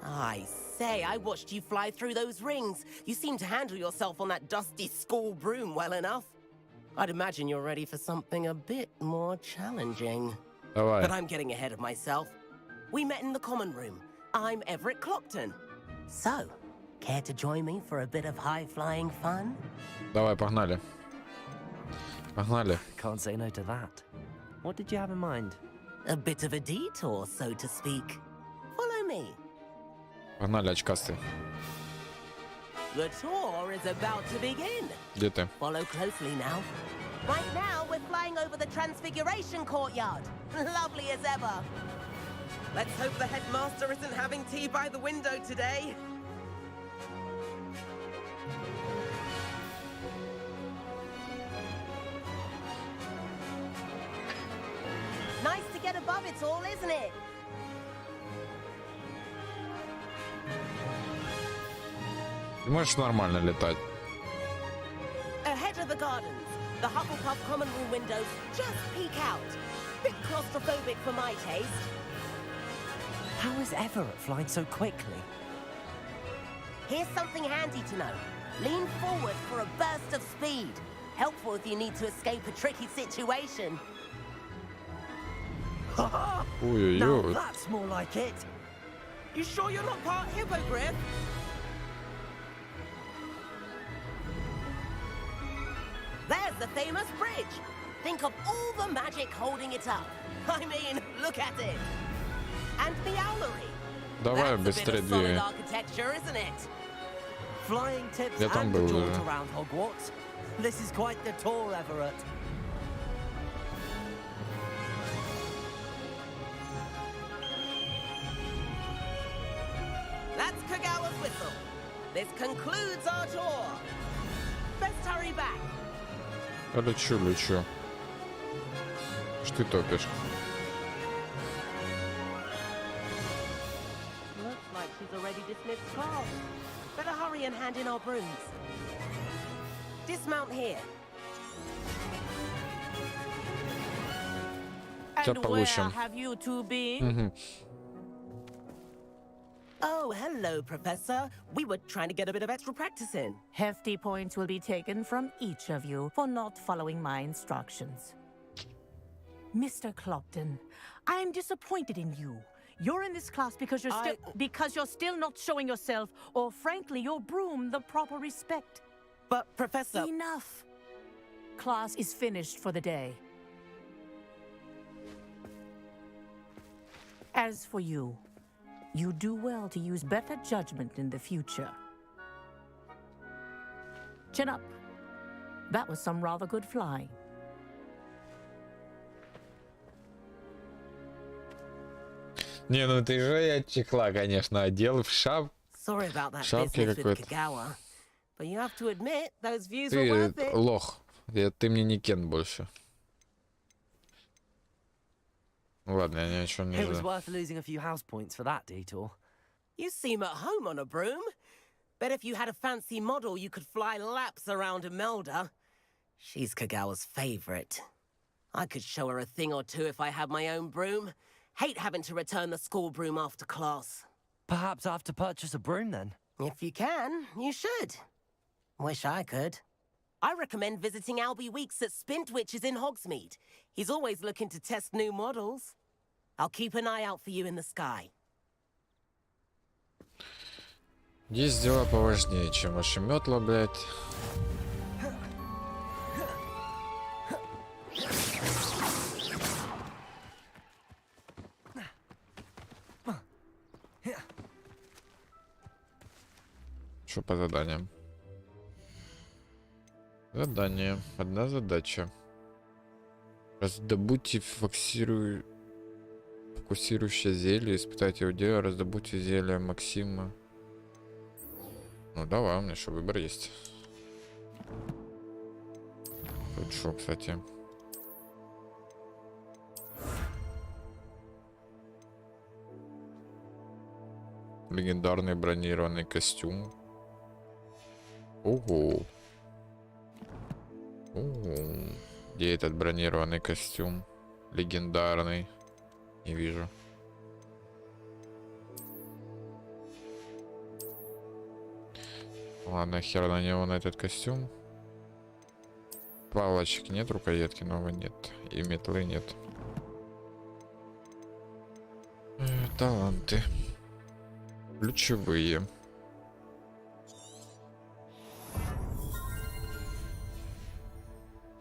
I say, I watched you fly through those rings. You seem to handle yourself on that dusty school broom well enough. I'd imagine you're ready for something a bit more challenging. Давай. But I'm getting ahead of myself. We met in the common room. I'm Everett Clopton. So, care to join me for a bit of high-flying fun? Давай, погнали. Погнали. Can't say no to that. What did you have in mind? A bit of a detour, so to speak. Follow me. Погнали, очкастый. The tour is about to begin. Где ты? Follow closely now. Right now, we're flying over the Transfiguration Courtyard. Lovely as ever. Let's hope the headmaster isn't having tea by the window today. Nice to get above it all, isn't it? Ты можешь нормально летать? Ahead of the gardens, the Hufflepuff common room windows just peek out. Bit claustrophobic for my taste. How is Everett flying so quickly? Here's something handy to know. Lean forward for a burst of speed. Helpful if you need to escape a tricky situation. Now Ой-ой-ой. that's more like it. You sure you're not part hippogriff? There's the famous bridge. Think of all the magic holding it up. I mean, look at it. And the owlery. Давай That's a bit быстрее of solid двигай. architecture, isn't it? Flying tips Я там and the был jaunt уже. around Hogwarts. This is quite the tour, Everett. That's Kagawa's whistle. This concludes our tour. Best hurry back. Я лечу, лечу. Что ты топишь? Looks like she's already dismissed class. Better hurry and hand in our brooms. Dismount here. Сейчас And where получим. have you two been? Мгм. Oh, hello, Professor. We were trying to get a bit of extra practice in. Hefty points will be taken from each of you for not following my instructions. Mr. Clopton, I'm disappointed in you. You're in this class because you're still not showing yourself, or frankly, your broom the proper respect. But, Professor... Enough. Class is finished for the day. As for you, you do well to use better judgment in the future. Chin up. That was some rather good flying. Не, ну ты же я чехла, конечно, одел в Sorry about that шапке business with какой-то. Kagawa. But you have to admit, those views were Ты worth it. лох. Ты мне не Кен больше. Ладно, я ни о чем не It was знаю. worth losing a few house points for that detour. You seem at home on a broom. Bet if you had a fancy model, you could fly laps around Imelda. She's Kagawa's favorite. I could show her a thing or two if I had my own broom. Hate having to return the school broom after class. Perhaps I have to purchase a broom then. If you can, you should. Wish I could. I recommend visiting Albie Weeks at Spintwitches in Hogsmeade. He's always looking to test new models. I'll keep an eye out for you in the sky. Есть дела поважнее, чем ваши метла, блядь. Что по заданиям? Задание. Одна задача. Раздобудьте фокусирующее зелье. Испытайте его дело. Раздобудьте зелье Максима. Ну давай, у меня еще выбор есть. Тут что, кстати? Легендарный бронированный костюм. Ого. Ого. Где этот бронированный костюм? Легендарный. Не вижу. Ладно, хер на него, на этот костюм. Палочек нет, рукоятки новой нет. И метлы нет. Таланты. Ключевые.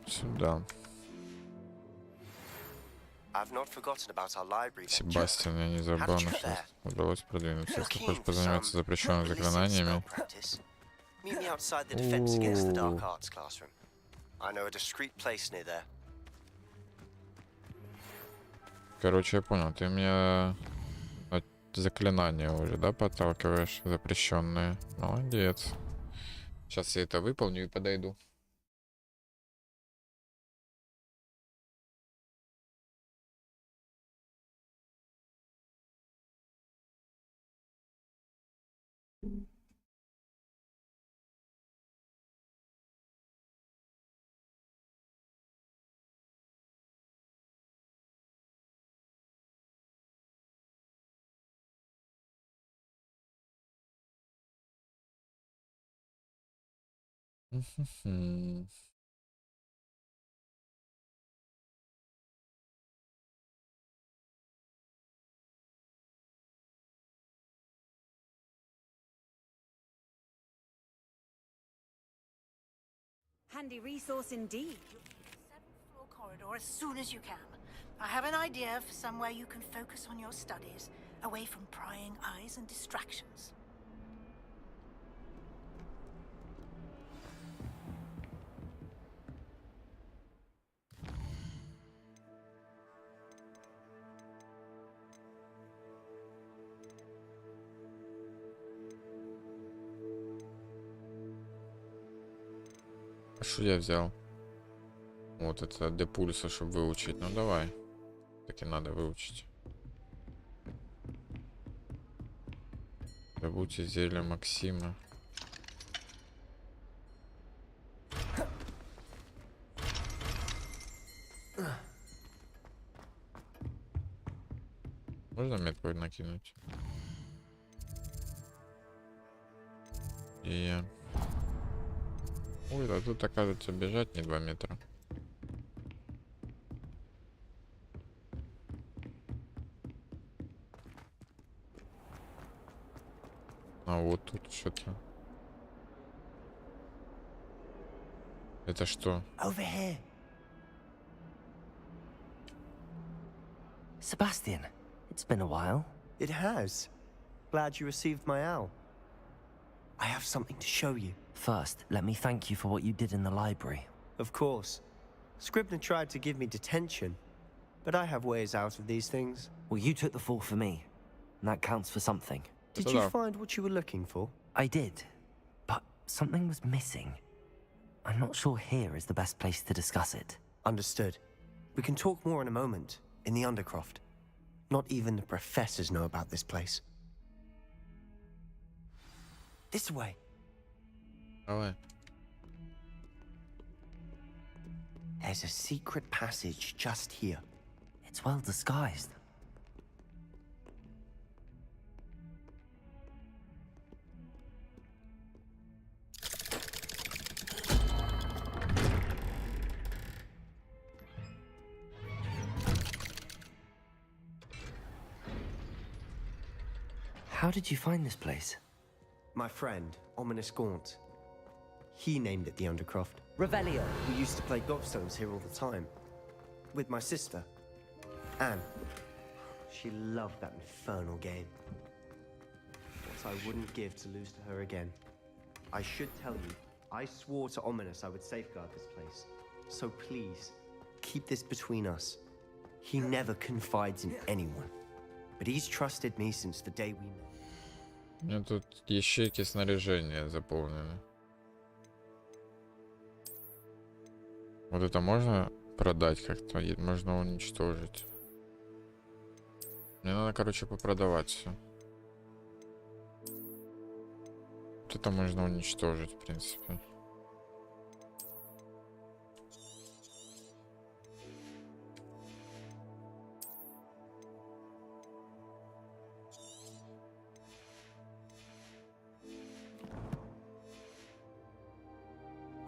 Сюда. Себастьян, я не забыл, но сейчас удалось продвинуться. Если хочешь позаниматься запрещенными заклинаниями. Короче, я понял, ты меня от заклинания уже, да, подталкиваешь, запрещенные. Молодец. Сейчас я это выполню и подойду. Handy resource indeed. Seventh floor corridor as soon as you can. I have an idea for somewhere you can focus on your studies, away from prying eyes and distractions. Что я взял? Вот это депульса, чтобы выучить. Ну давай. Так и надо выучить. Добудьте зелье Максима. Можно метку накинуть? И... Ой, да тут, оказывается, бежать не 2 метра. А вот тут что-то. Это что? Over here. Sebastian, it's been a while. It has. Glad you received my owl. I have something to show you. First, let me thank you for what you did in the library. Of course. Scribner tried to give me detention, but I have ways out of these things. Well, you took the fall for me, and that counts for something. Did you find what you were looking for? I did, but something was missing. I'm not sure here is the best place to discuss it. Understood. We can talk more in a moment, in the Undercroft. Not even the professors know about this place. This way. Давай. There's a secret passage just here. It's well disguised. How did you find this place? My friend, Ominous Gaunt. He named it the Undercroft. Revelio. We used to play gobstones here all the time. With my sister, Anne. She loved that infernal game. What I wouldn't give to lose to her again. I should tell you, I swore to Ominous I would safeguard this place. So please, keep this between us. He never confides in anyone. But he's trusted me since the day we met. У меня тут ячейки снаряжения заполнены. Вот это можно продать как-то? Можно уничтожить. Мне надо, короче, попродавать все. Вот это можно уничтожить, в принципе.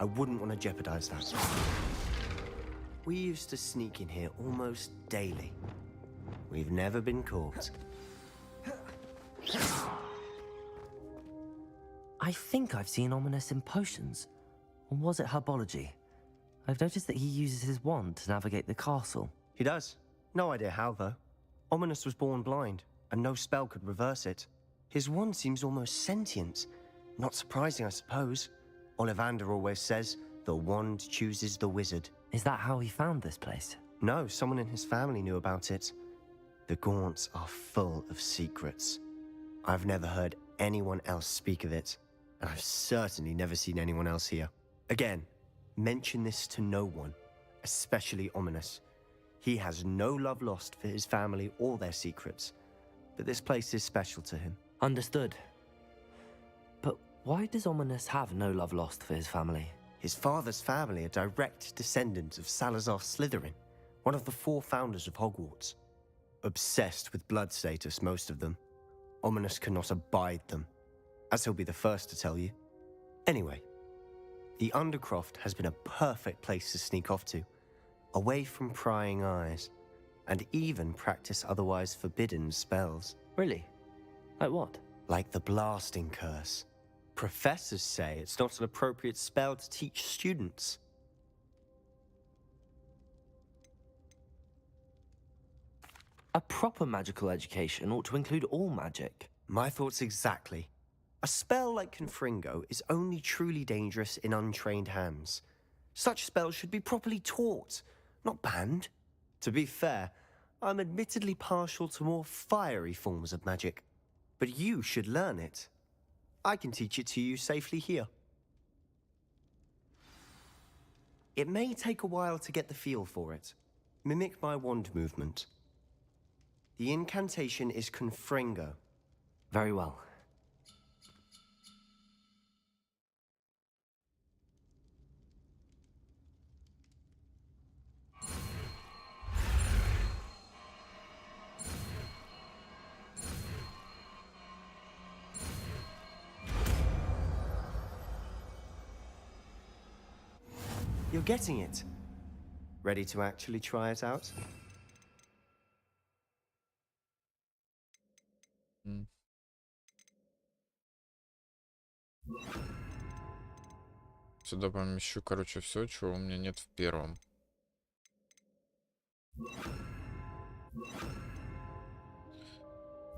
I wouldn't want to jeopardize that. We used to sneak in here almost daily. We've never been caught. I think I've seen Ominous in potions. Or was it herbology? I've noticed that he uses his wand to navigate the castle. He does. No idea how, though. Ominous was born blind, and no spell could reverse it. His wand seems almost sentient. Not surprising, I suppose. Ollivander always says, the wand chooses the wizard. Is that how he found this place? No, someone in his family knew about it. The Gaunts are full of secrets. I've never heard anyone else speak of it, and I've certainly never seen anyone else here. Again, mention this to no one, especially Ominous. He has no love lost for his family or their secrets, but this place is special to him. Understood. But why does Ominous have no love lost for his family? His father's family are direct descendants of Salazar Slytherin, one of the 4 founders of Hogwarts. Obsessed with blood status, most of them. Ominous cannot abide them, as he'll be the first to tell you. Anyway, the Undercroft has been a perfect place to sneak off to, away from prying eyes, and even practice otherwise forbidden spells. Really? Like what? Like the blasting curse. Professors say it's not an appropriate spell to teach students. A proper magical education ought to include all magic. My thoughts exactly. A spell like Confringo is only truly dangerous in untrained hands. Such spells should be properly taught, not banned. To be fair, I'm admittedly partial to more fiery forms of magic, but you should learn it. I can teach it to you safely here. It may take a while to get the feel for it. Mimic my wand movement. The incantation is Confringo. Very well. You're getting it. Ready to actually try it out? Сюда помещу, короче, все, чего у меня нет в первом.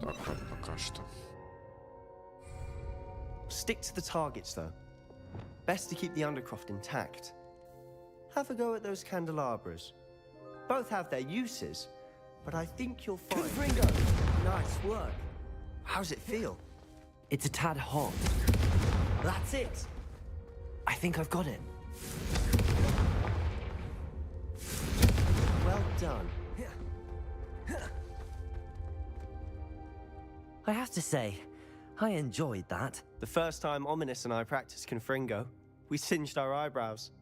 Так вот, пока что. Stick to the targets, though. Best to keep the Undercroft intact. Have a go at those candelabras. Both have their uses, but I think you'll find... Confringo! Nice work. How's it feel? It's a tad hot. That's it! I think I've got it. Well done. I have to say, I enjoyed that. The first time Ominous and I practiced Confringo, we singed our eyebrows.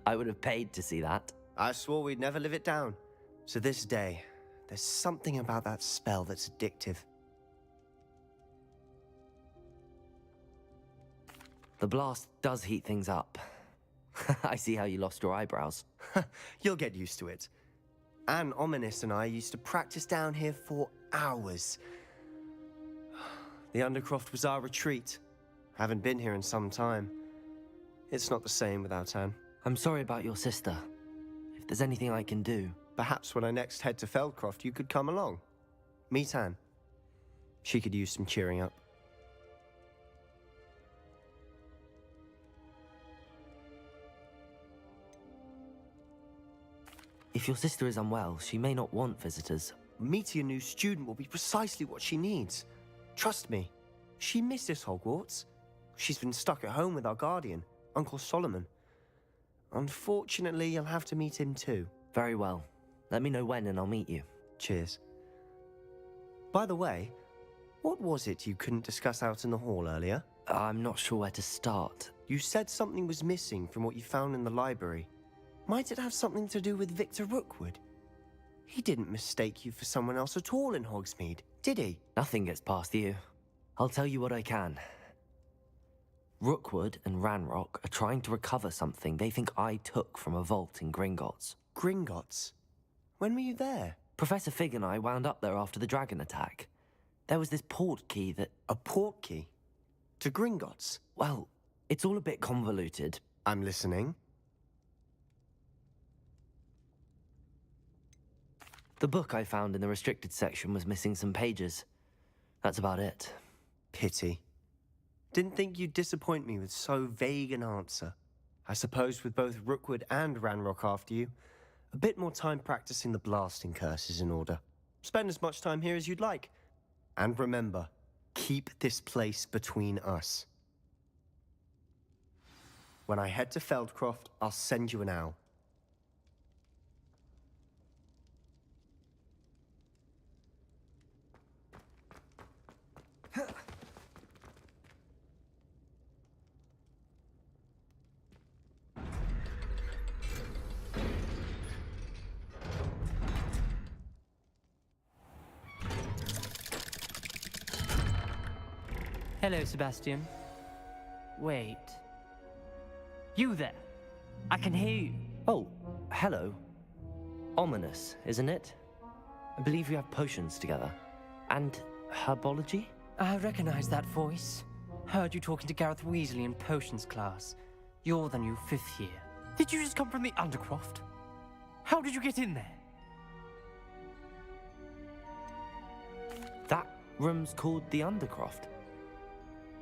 I would have paid to see that. I swore we'd never live it down. So this day, there's something about that spell that's addictive. The blast does heat things up. I see how you lost your eyebrows. You'll get used to it. Anne, Ominous and I used to practice down here for hours. The Undercroft was our retreat. Haven't been here in some time. It's not the same without Anne. I'm sorry about your sister. If there's anything I can do... Perhaps when I next head to Feldcroft, you could come along. Meet Anne. She could use some cheering up. If your sister is unwell, she may not want visitors. Meeting a new student will be precisely what she needs. Trust me, she misses Hogwarts. She's been stuck at home with our guardian, Uncle Solomon. Unfortunately, you'll have to meet him too. Very well. Let me know when and I'll meet you. Cheers. By the way, what was it you couldn't discuss out in the hall earlier? I'm not sure where to start. You said something was missing from what you found in the library. Might it have something to do with Victor Rookwood? He didn't mistake you for someone else at all in Hogsmeade, did he? Nothing gets past you. I'll tell you what I can. Rookwood and Ranrock are trying to recover something they think I took from a vault in Gringotts. Gringotts? When were you there? Professor Fig and I wound up there after the dragon attack. There was this port key that... A port key? To Gringotts? Well, it's all a bit convoluted. I'm listening. The book I found in the restricted section was missing some pages. That's about it. Pity. Didn't think you'd disappoint me with so vague an answer. I suppose with both Rookwood and Ranrock after you, a bit more time practicing the blasting curse is in order. Spend as much time here as you'd like. And remember, keep this place between us. When I head to Feldcroft, I'll send you an owl. Hello, Sebastian. Wait. You there? I can hear you. Oh, hello. Ominous, isn't it? I believe we have potions together. And herbology? I recognize that voice. Heard you talking to Gareth Weasley in potions class. You're the new 5th year. Did you just come from the Undercroft? How did you get in there? That room's called the Undercroft.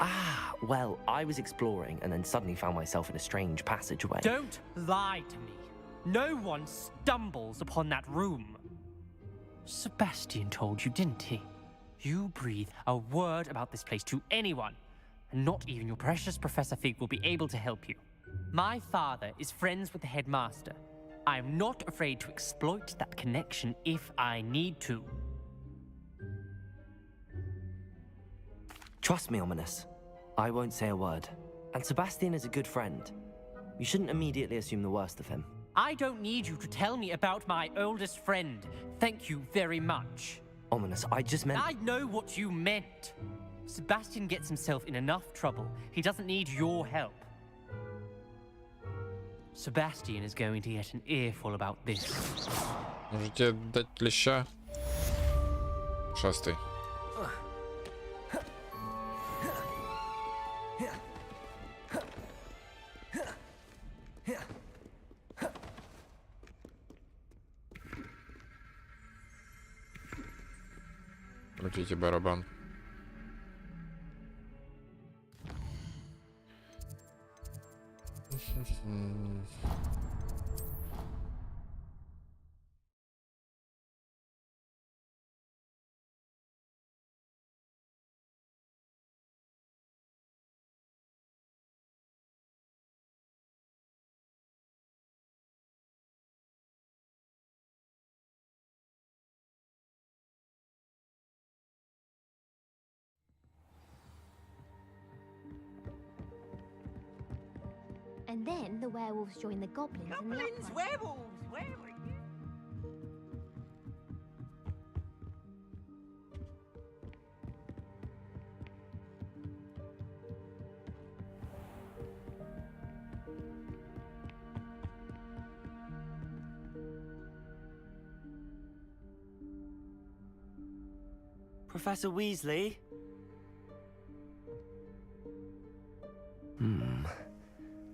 Ah, well, I was exploring and then suddenly found myself in a strange passageway. Don't lie to me. No one stumbles upon that room. Sebastian told you, didn't he? You breathe a word about this place to anyone, and not even your precious Professor Fig will be able to help you. My father is friends with the headmaster. I am not afraid to exploit that connection if I need to. Trust me, Ominous. I won't say a word. And Sebastian is a good friend. You shouldn't immediately assume the worst of him. I don't need you to tell me about my oldest friend. Thank you very much. Ominous, I just meant... I know what you meant. Sebastian gets himself in enough trouble. He doesn't need your help. Sebastian is going to get an earful about this. Можете дать леща? Шастый. Крутите барабан. And then the werewolves join the goblins and the Goblins, werewolves, where are you? Professor Weasley?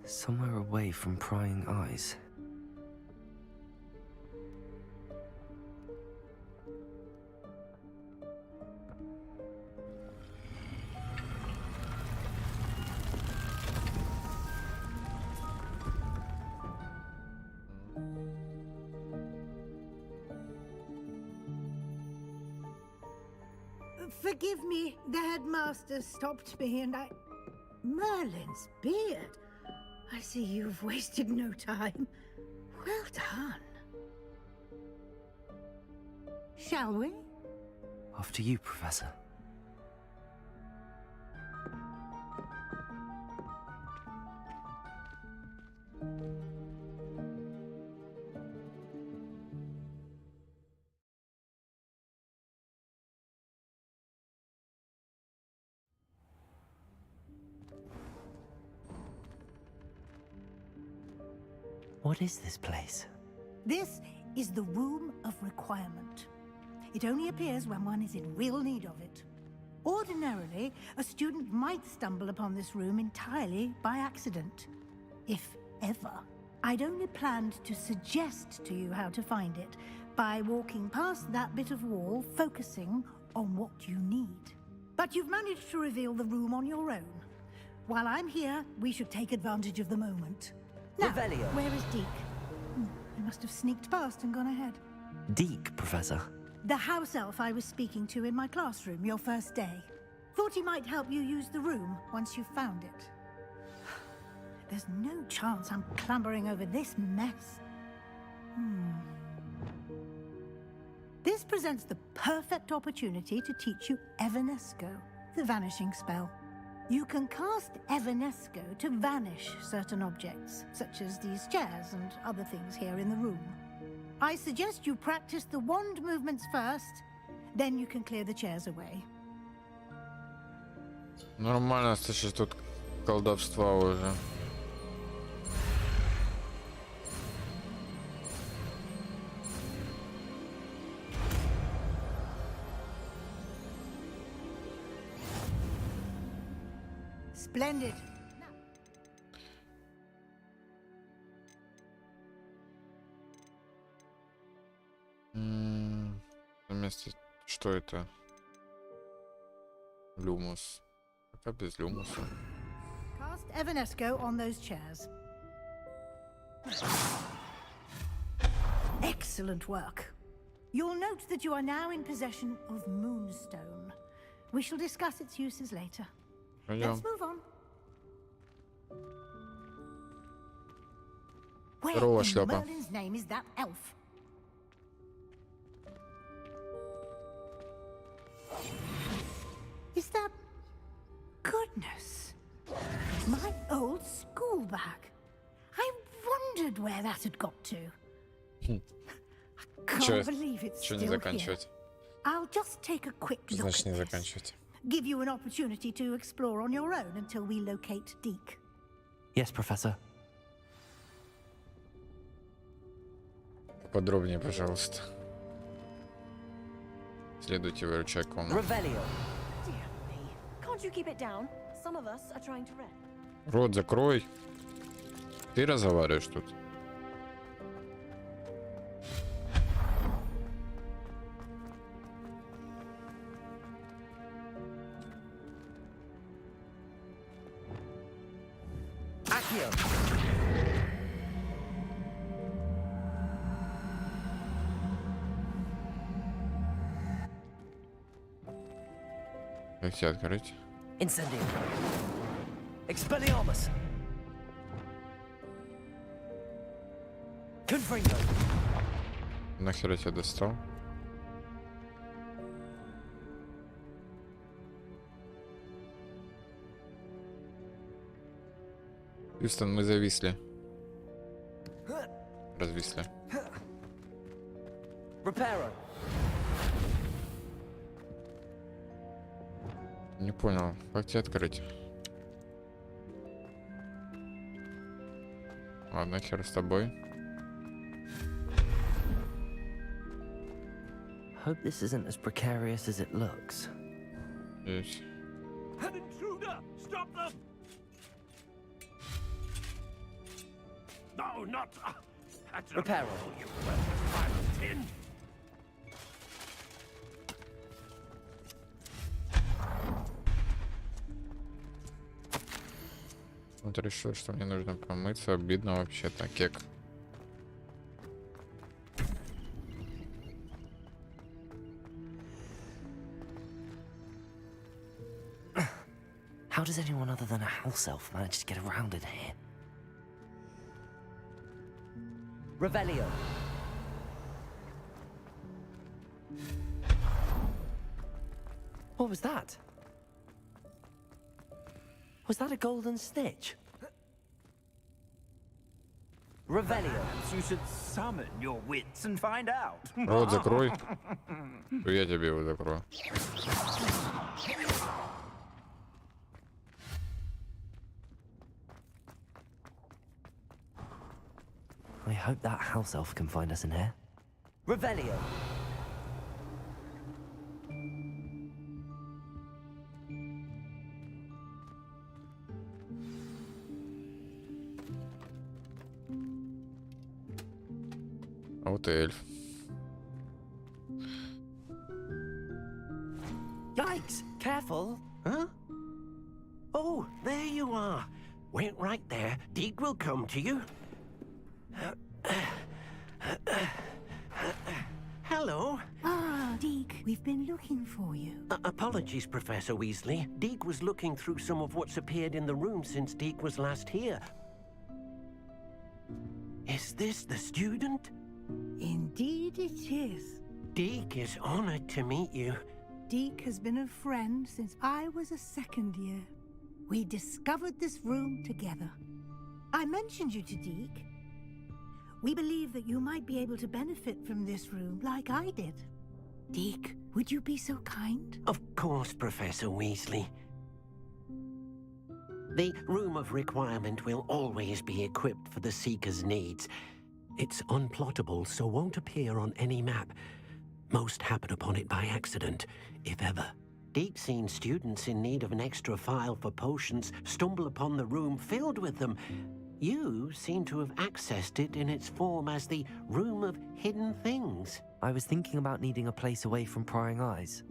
Somewhere away from prying eyes. Forgive me, the headmaster stopped me and I... Merlin's beard. I see you've wasted no time. Well done. Shall we? After you, Professor. What is this place? This is the Room of Requirement. It only appears when one is in real need of it. Ordinarily, a student might stumble upon this room entirely by accident, if ever. I'd only planned to suggest to you how to find it by walking past that bit of wall, focusing on what you need. But you've managed to reveal the room on your own. While I'm here, we should take advantage of the moment. Now, Revelio. where is Deke? He must have sneaked past and gone ahead. Deke, Professor. The house elf I was speaking to in my classroom your first day. Thought he might help you use the room once you've found it. There's no chance I'm clambering over this mess. This presents the perfect opportunity to teach you Evanesco, the vanishing spell. You can cast Evanesco to vanish certain objects, such as these chairs and other things here in the room. I suggest you practice the wand movements first, then you can clear the chairs away. Нормально, слышишь, тут колдовства уже. Splendid. Вместе... Что это? Люмус. Пока без люмуса. Cast Evanesco on those chairs. Excellent work. You'll note that you are now in possession of Moonstone. We shall discuss its uses later. Let's move on. Where in Merlin's name is that elf? Is that... Goodness. My old school bag. I wondered where that had got to. I can't believe it's still here. I'll just take a quick look at this. Give you an opportunity to explore on your own until we locate Deke. Yes, Professor. Подробнее, пожалуйста. Следуйте, выручай комнату. Can't you keep it down? Some of us are trying to rest. Рот закрой. Ты разговариваешь тут. Как тебя открыть? Incendio. Expelliarmus. Confringo. Нахер я тебя достал? Хьюстон, мы зависли. Развисли. Reparo. Не понял, как тебя открыть? Ладно, хер с тобой. Hope this isn't as precarious as it looks. Здесь. An intruder! Stop them! No, not... Reparo. You worthless pile of tin! Вот решил, что мне нужно помыться. Обидно вообще-то, кек. How does anyone other than a house elf manage to get around in here? Revelio. What was that? Was that a golden stitch? Revelio. You should summon your wits and find out. Рот закрой. Я тебе его закрою. hope that house elf can find us in here. Revelio. А вот и эльф. Yikes! Careful! Huh? Oh, there you are. Wait right there. Deke will come to you. Hello. Ah, Deke, we've been looking for you. Apologies, Professor Weasley. Deke was looking through some of what's appeared in the room since Deke was last here. Is this the student? Indeed it is. Deke is honored to meet you. Deke has been a friend since I was a second year. We discovered this room together. I mentioned you to Deke. We believe that you might be able to benefit from this room like I did. Deke, would you be so kind? Of course, Professor Weasley. The Room of Requirement will always be equipped for the Seeker's needs. It's unplottable, so won't appear on any map. Most happen upon it by accident, if ever. Deke's seen students in need of an extra file for potions stumble upon the room filled with them. You seem to have accessed it in its form as the Room of Hidden Things. I was thinking about needing a place away from prying eyes.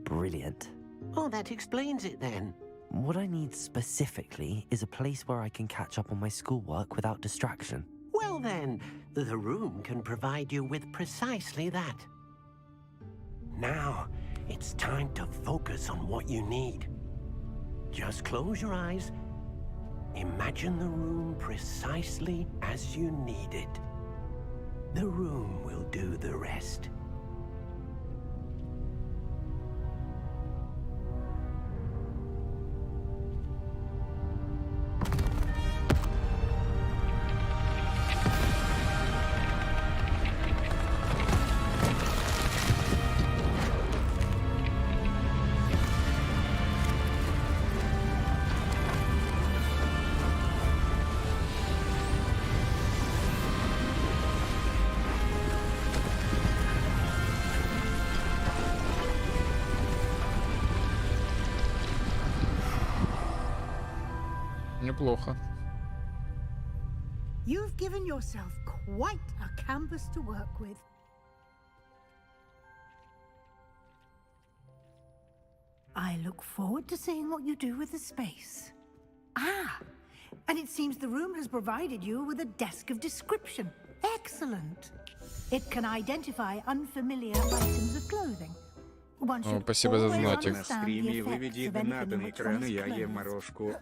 Brilliant. Oh, that explains it then. What I need specifically is a place where I can catch up on my schoolwork without distraction. Well then, the room can provide you with precisely that. Now, it's time to focus on what you need. Just close your eyes. Imagine the room precisely as you need it. The room will do the rest. Неплохо. You've given yourself quite a canvas to work with. I look forward to seeing what you do with the space. Ah, and it seems the room has provided you with a desk of description. Excellent. It can identify unfamiliar items of clothing. Спасибо за донатик. На стриме выведи донаты на экран, я ем морожку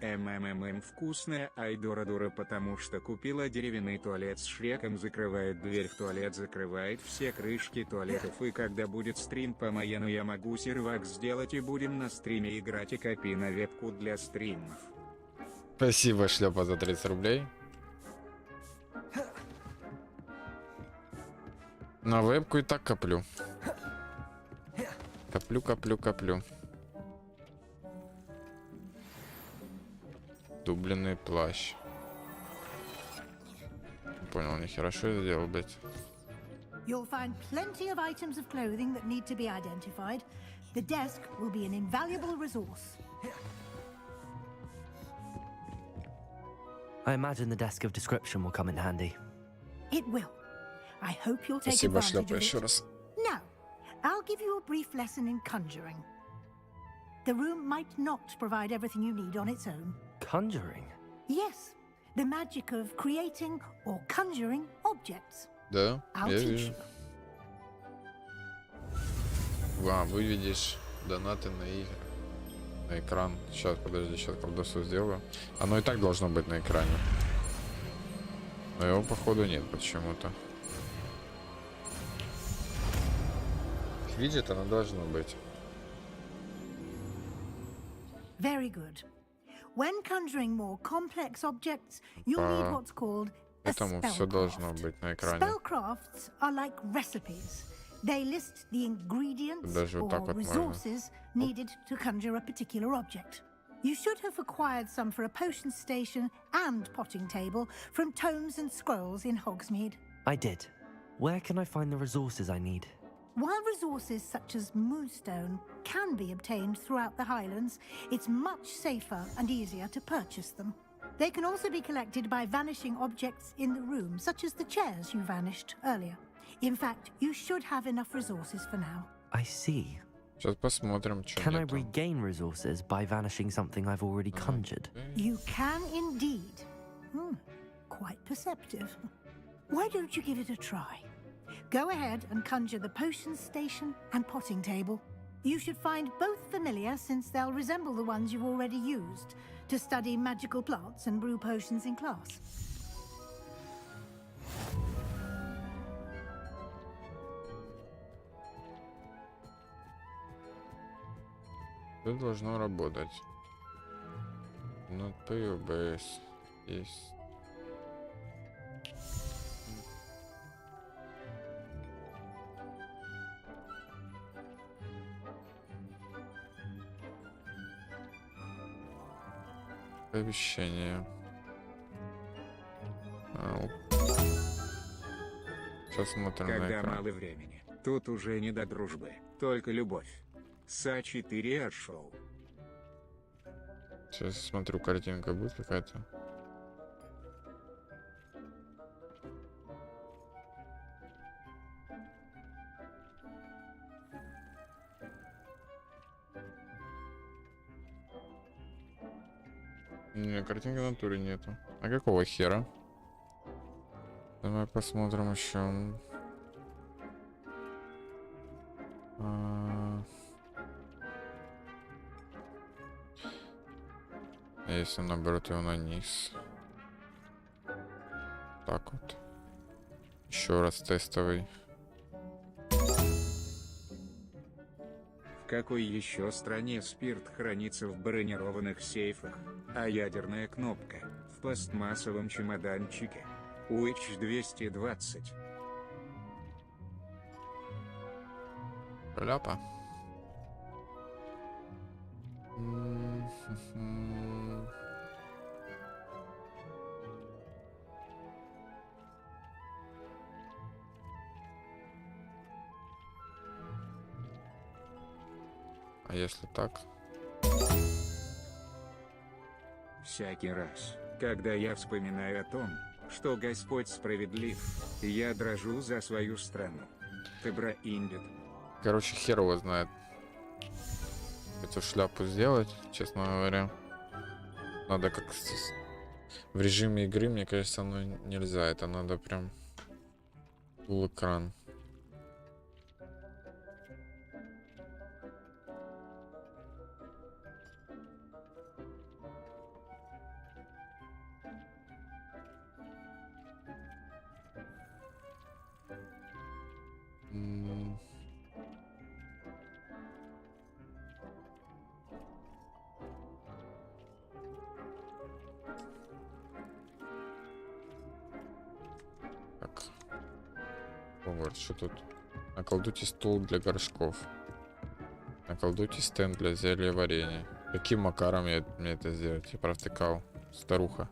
вкусная, айдора-дура, потому что купила деревянный туалет с Шреком, закрывает дверь в туалет, закрывает все крышки туалетов, и когда будет стрим по Майену, я могу сервак сделать и будем на стриме играть, и копи на вебку для стримов. Спасибо, шлепа, за 30 рублей. На вебку и так коплю. Коплю. Дубленый плащ. Не понял, нихера, что я сделал, блядь. You'll find plenty of items of clothing that need to be identified. The desk will be an invaluable resource. I imagine the desk of description will come in handy. It will. I hope you'll take Спасибо, advantage шлепа, of еще it. раз. Now, I'll give you a brief lesson in conjuring. The room might not provide everything you need on its own. Conjuring? Yes, the magic of creating or conjuring objects. Да, I'll я teach вижу. Выведешь донаты на игры. На экран. Сейчас, подожди, сейчас колдосу сделаю. Оно и так должно быть на экране. Но его, походу, нет почему-то. Видит, оно должно быть. Very good. When conjuring more complex objects, you'll need what's called a Поэтому все должно быть на экране. Spellcrafts are like recipes. They list the ingredients Даже вот так or вот можно. resources needed to conjure a particular object. You should have acquired some for a potion station and potting table from tomes and scrolls in Hogsmeade. I did. Where can I find the resources I need? While resources such as moonstone can be obtained throughout the Highlands, it's much safer and easier to purchase them. They can also be collected by vanishing objects in the room, such as the chairs you vanished earlier. In fact, you should have enough resources for now. I see. Сейчас посмотрим, что Can I regain resources by vanishing something I've already conjured? You can indeed. Quite perceptive. Why don't you give it a try? Go ahead and conjure the potion station and potting table. You should find both familiar, since they'll resemble the ones you've already used to study magical plants and brew potions in class. Это должно работать. На OBS есть. Оповещение. Сейчас смотрим на Когда экран. мало времени, тут уже не до дружбы, только любовь. Са-4 шоу. Сейчас смотрю, картинка будет какая-то. Не, картинки в натуре нету. А какого хера? Давай посмотрим еще. Если наберет его на низ. Так вот. Еще раз тестовый. В какой еще стране спирт хранится в бронированных сейфах, а ядерная кнопка в пластмассовом чемоданчике? Уич 220. Ляпа. А если так? Всякий раз, когда я вспоминаю о том, что Господь справедлив, я дрожу за свою страну. Тебра Индит. Короче, хер его знает. Эту шляпу сделать, честно говоря. Надо как в режиме игры, мне кажется, оно нельзя. Это надо прям full экран. Так. Хогвартс, что тут? Наколдуйте стол для горшков. Наколдуйте стенд для зелья варенья. Каким макаром мне это сделать? Я провтыкал. Старуха.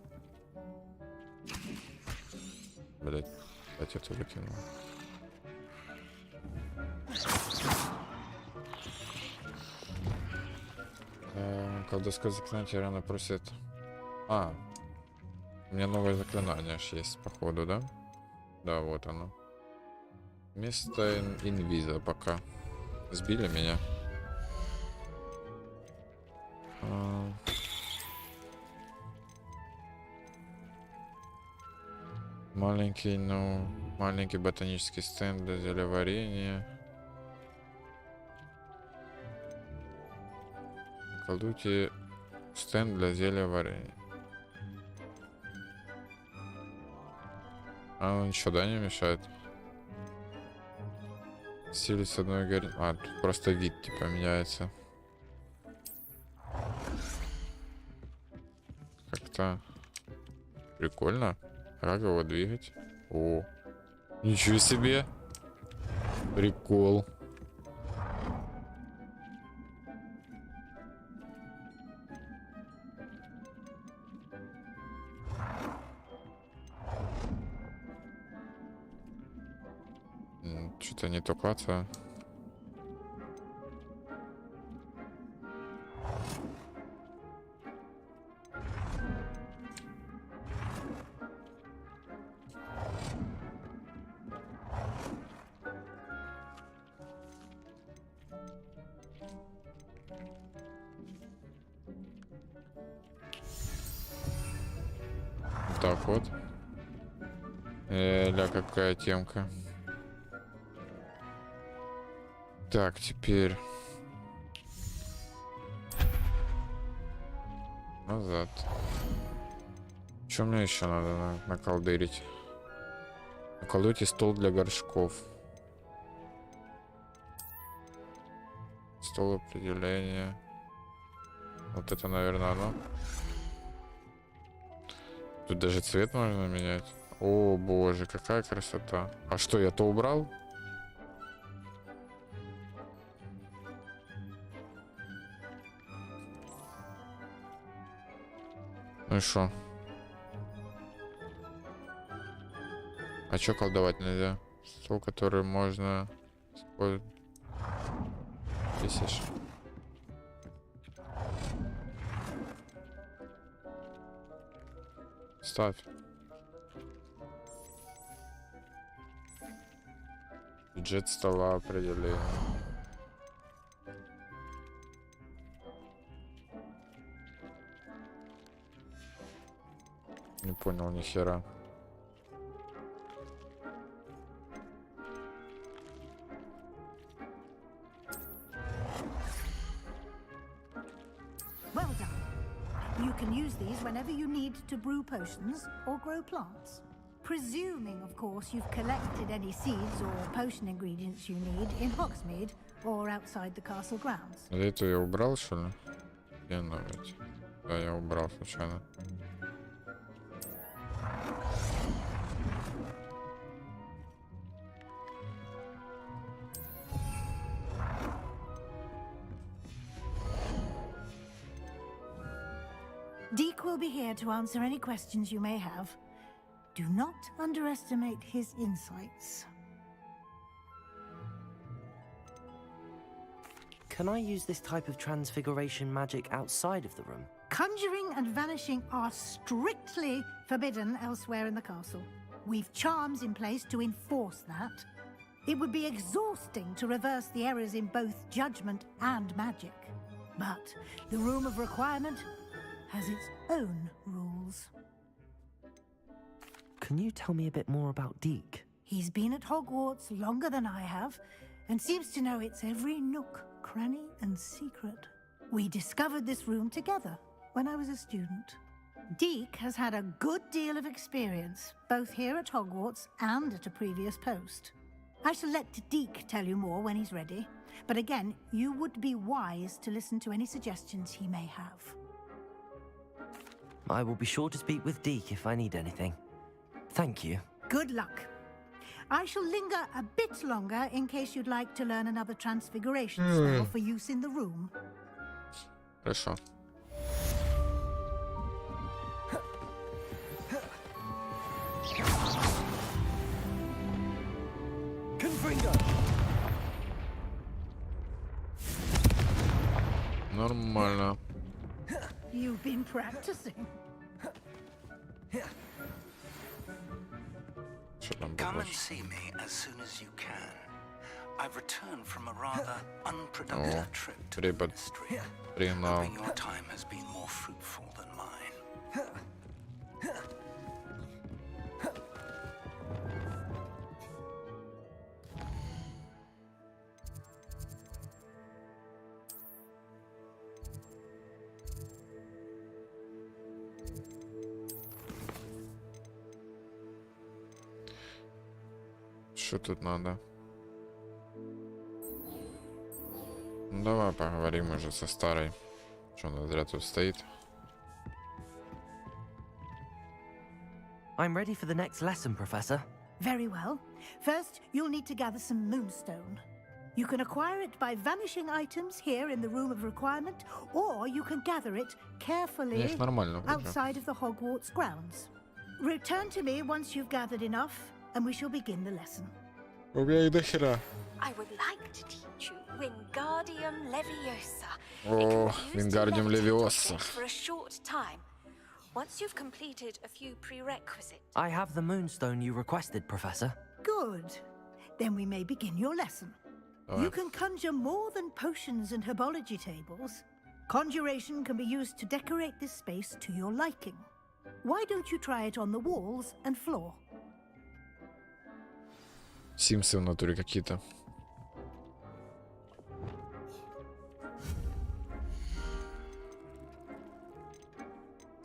Блять, опять это выкинул. Колдовское заклинание рано просит. У меня новое заклинание аж есть, походу, да? Да, вот оно. Вместо инвиза пока. Сбили меня. Маленький ботанический стенд для зелеварения. Колдуйте стенд для зелья варенья. Он ничего, да, не мешает? Силить с одной горы. Тут просто вид типа меняется. Как-то прикольно. Как его двигать? О, ничего себе! Прикол. Что-то не то клацаю. Так вот. Ля, какая темка. Так, теперь назад. Что мне еще надо наколдырить? Наколдуйте стол для горшков. Стол определения. Вот это, наверное, оно. Тут даже цвет можно менять. О боже, какая красота. А что, я-то убрал? Ну и шо? А чё колдовать нельзя? Стол, который можно использовать. Висишь. Ставь. Бюджет стола определение. Не понял ни хера. Well done. You can use these whenever you need to brew potions or grow plants. Presuming, of course, you've collected any seeds or potion ingredients you need in Hogsmeade or outside the castle grounds. Это я убрал, что ли? Я навіть. Да, я убрал случайно. Deke will be here to answer any questions you may have. Do not underestimate his insights. Can I use this type of transfiguration magic outside of the room? Conjuring and vanishing are strictly forbidden elsewhere in the castle. We've charms in place to enforce that. It would be exhausting to reverse the errors in both judgment and magic. But the Room of Requirement has its own rules. Can you tell me a bit more about Deke? He's been at Hogwarts longer than I have, and seems to know its every nook, cranny, and secret. We discovered this room together when I was a student. Deke has had a good deal of experience, both here at Hogwarts and at a previous post. I shall let Deke tell you more when he's ready, but again, you would be wise to listen to any suggestions he may have. I will be sure to speak with Deke if I need anything. Thank you. Good luck. I shall linger a bit longer in case you'd like to learn another transfiguration spell for use in the room. Хорошо. Нормально. You've been practicing. Come and see me as soon as you can. I've returned from a rather unproductive trip to the ministry, hoping your time has been more fruitful than mine. Что тут надо? Ну, давай поговорим уже со старой. Что она зря тут стоит. I'm ready for the next lesson, Professor. Very well. First, you'll need to gather some moonstone. You can acquire it by vanishing items here in the Room of Requirement, or you can gather it carefully outside of the Hogwarts grounds. Return to me once you've gathered enough, and we shall begin the lesson. У меня их до хера. I would like to teach you Wingardium Leviosa. О, Wingardium Leviosa. For a short time. Once you've completed a few prerequisites. I have the moonstone you requested, Professor. Good. Then we may begin your lesson. You can conjure more than potions and herbology tables. Conjuration can be used to decorate this space to your liking. Why don't you try it on the walls and floor? Симсы в натуре какие-то.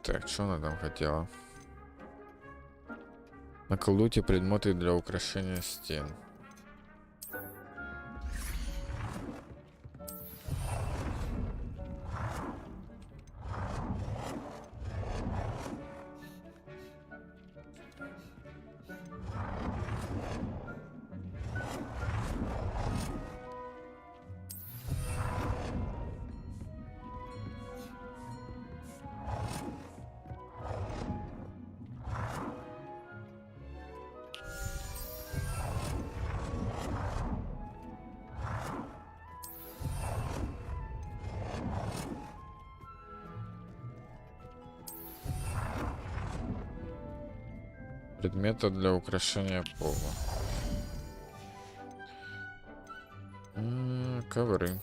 Так, что она там хотела? Наколдуйте предметы для украшения стен. Предметы для украшения пола. Ковры.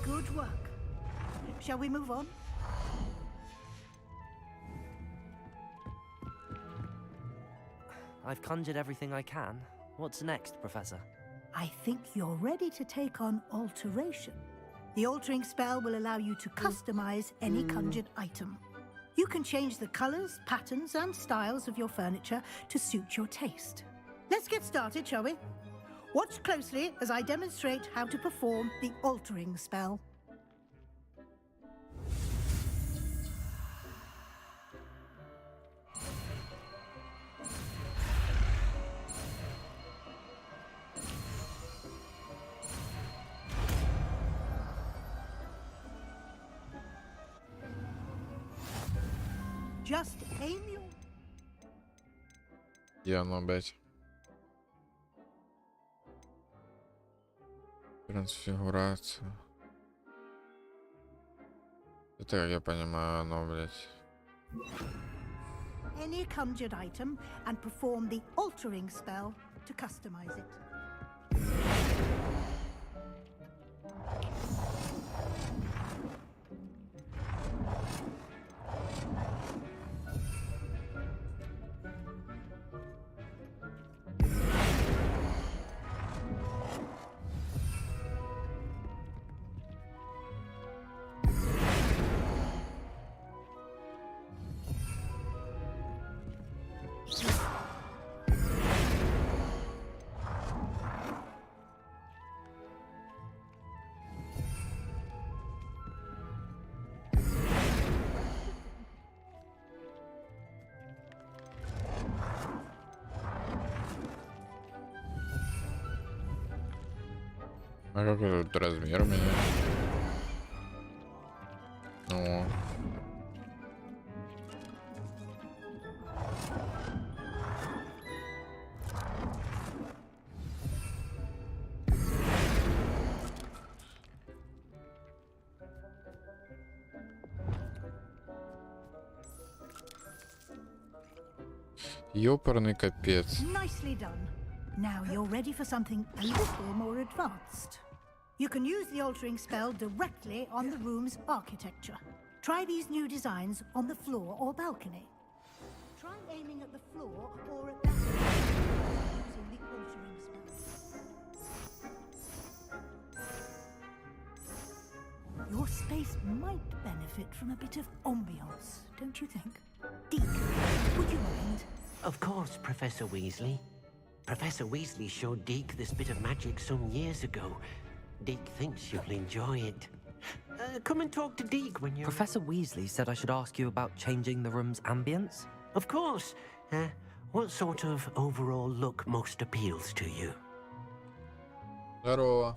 Good work. Shall we move on? I've conjured everything I can. What's next, Professor? I think you're ready to take on alteration. The altering spell will allow you to customize any conjured item. You can change the colors, patterns, and styles of your furniture to suit your taste. Let's get started, shall we? Watch closely as I demonstrate how to perform the altering spell. Just aim your... Я, ну опять. Трансфигурация. Это, как я понимаю, оно, блядь. Any conjured item and perform the altering spell to customize it. А как этот размер у меня? О. Ёпарный капец. Nicely done. Now you're ready for something a little more advanced. You can use the altering spell directly on the room's architecture. Try these new designs on the floor or balcony. Try aiming at the floor or at balcony using the altering spell. Your space might benefit from a bit of ambiance, don't you think? Deke, would you mind? Of course, Professor Weasley. Professor Weasley showed Deke this bit of magic some years ago. Deke thinks you'll enjoy it. Come and talk to Deke when you're... Professor Weasley said I should ask you about changing the room's ambience. Of course. What sort of overall look most appeals to you? Здорово.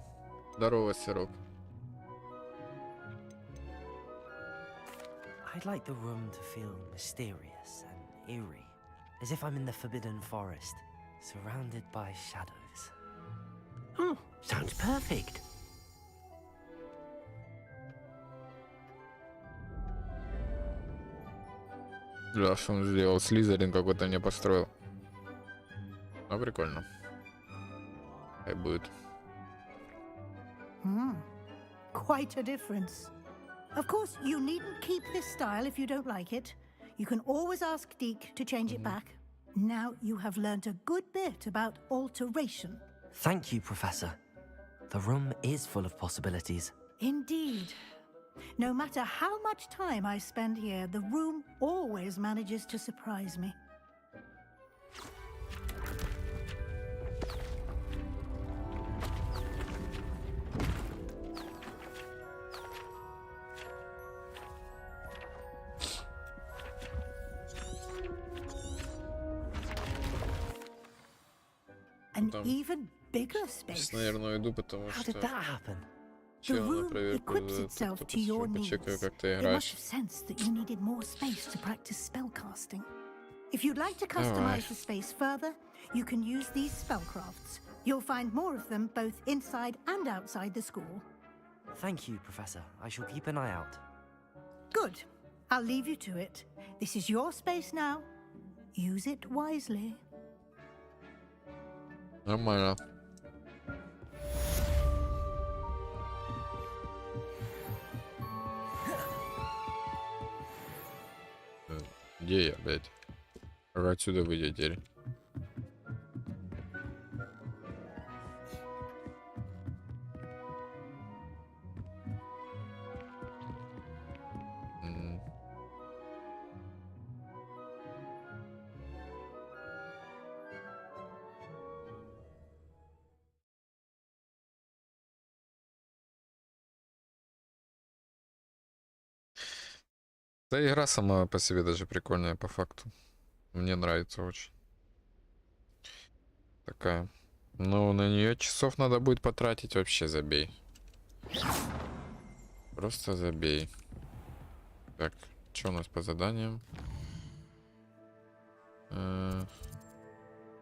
Здорово, Сироп. I'd like the room to feel mysterious and eerie, as if I'm in the Forbidden Forest, surrounded by shadows. Oh, sounds perfect. Да, что он сделал? Слизерин какой-то мне построил. Ну, прикольно. Хай будет. Quite a difference. Of course, you needn't keep this style if you don't like it. You can always ask Deke to change it back. Now you have learnt a good bit about alteration. Thank you, Professor. The room is full of possibilities. Indeed. No matter how much time I spend here, the room always manages to surprise me. An even bigger space. Наверное, иду, потому How что... did that happen? The room equips itself to your needs. It must have sensed that you needed more space to practice spellcasting. If you'd like to customize the space further, you can use these spellcrafts. You'll find more of them both inside and outside the school. Thank you, Professor. I shall keep an eye out. Good. I'll leave you to it. This is your space now. Use it wisely. Нормально. Где я, блядь? Как отсюда выйдет теперь? Да, игра сама по себе даже прикольная по факту. Мне нравится очень. Такая. Но на нее часов надо будет потратить, вообще забей. Просто забей. Так, что у нас по заданиям?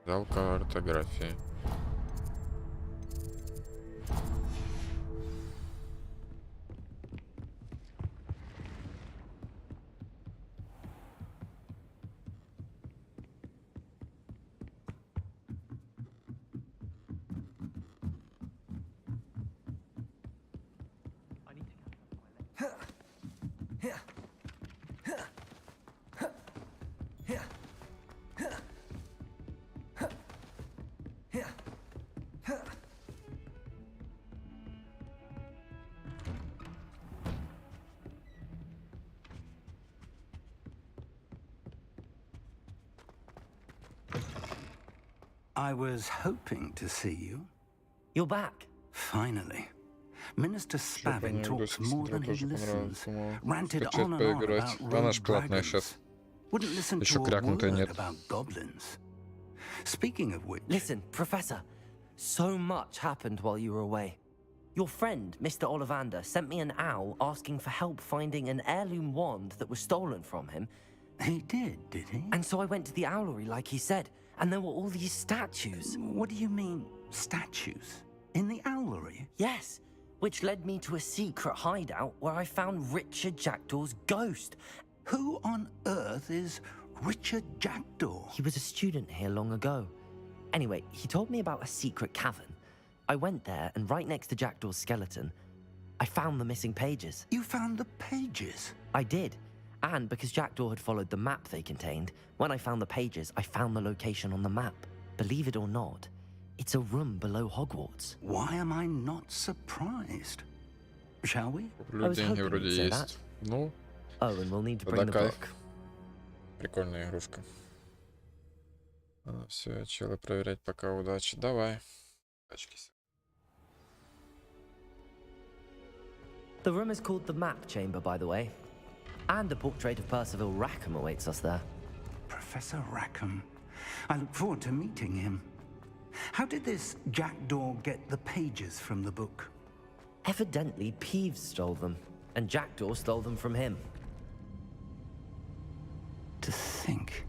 Зал картографии. I was hoping to see you. You're back. Finally. Minister Spavin talks more than he listens. Ranted on and on about rogue dragons. Wouldn't listen to a word about goblins. Speaking of which... Listen, Professor. So much happened while you were away. Your friend, Mr. Ollivander, sent me an owl asking for help finding an heirloom wand that was stolen from him. He did he? And so I went to the owlery like he said, and there were all these statues. What do you mean, statues? In the owlery? Yes, which led me to a secret hideout where I found Richard Jackdaw's ghost. Who on earth is Richard Jackdaw? He was a student here long ago. Anyway, he told me about a secret cavern. I went there, and right next to Jackdaw's skeleton, I found the missing pages. You found the pages? I did. And because Jackdaw had followed the map they contained, when I found the pages, I found the location on the map. Believe it or not, it's a room below Hogwarts. Why am I not surprised? Shall we? Деньги вроде есть. Ну, oh, and we'll need to bring the book. Прикольная игрушка. Все, челы проверять пока удачи. Давай. The room is called the Map Chamber, by the way. And a portrait of Percival Rackham awaits us there. Professor Rackham. I look forward to meeting him. How did this Jackdaw get the pages from the book? Evidently, Peeves stole them, and Jackdaw stole them from him. To think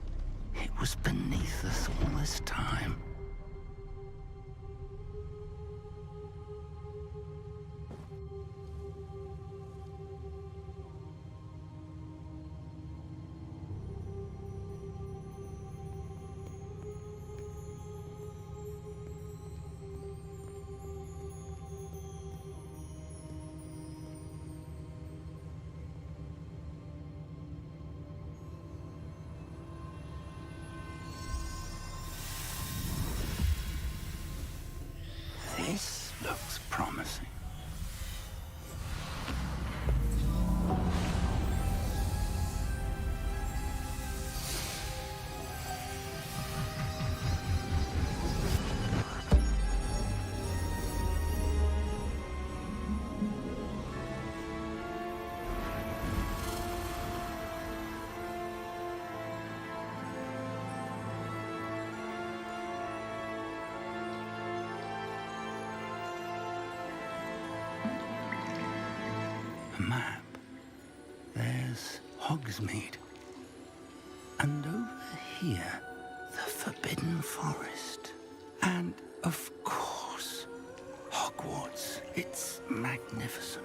it was beneath us all this time. This looks promising. Map. There's Hogsmeade. And over here, the Forbidden Forest. And, of course, Hogwarts. It's magnificent.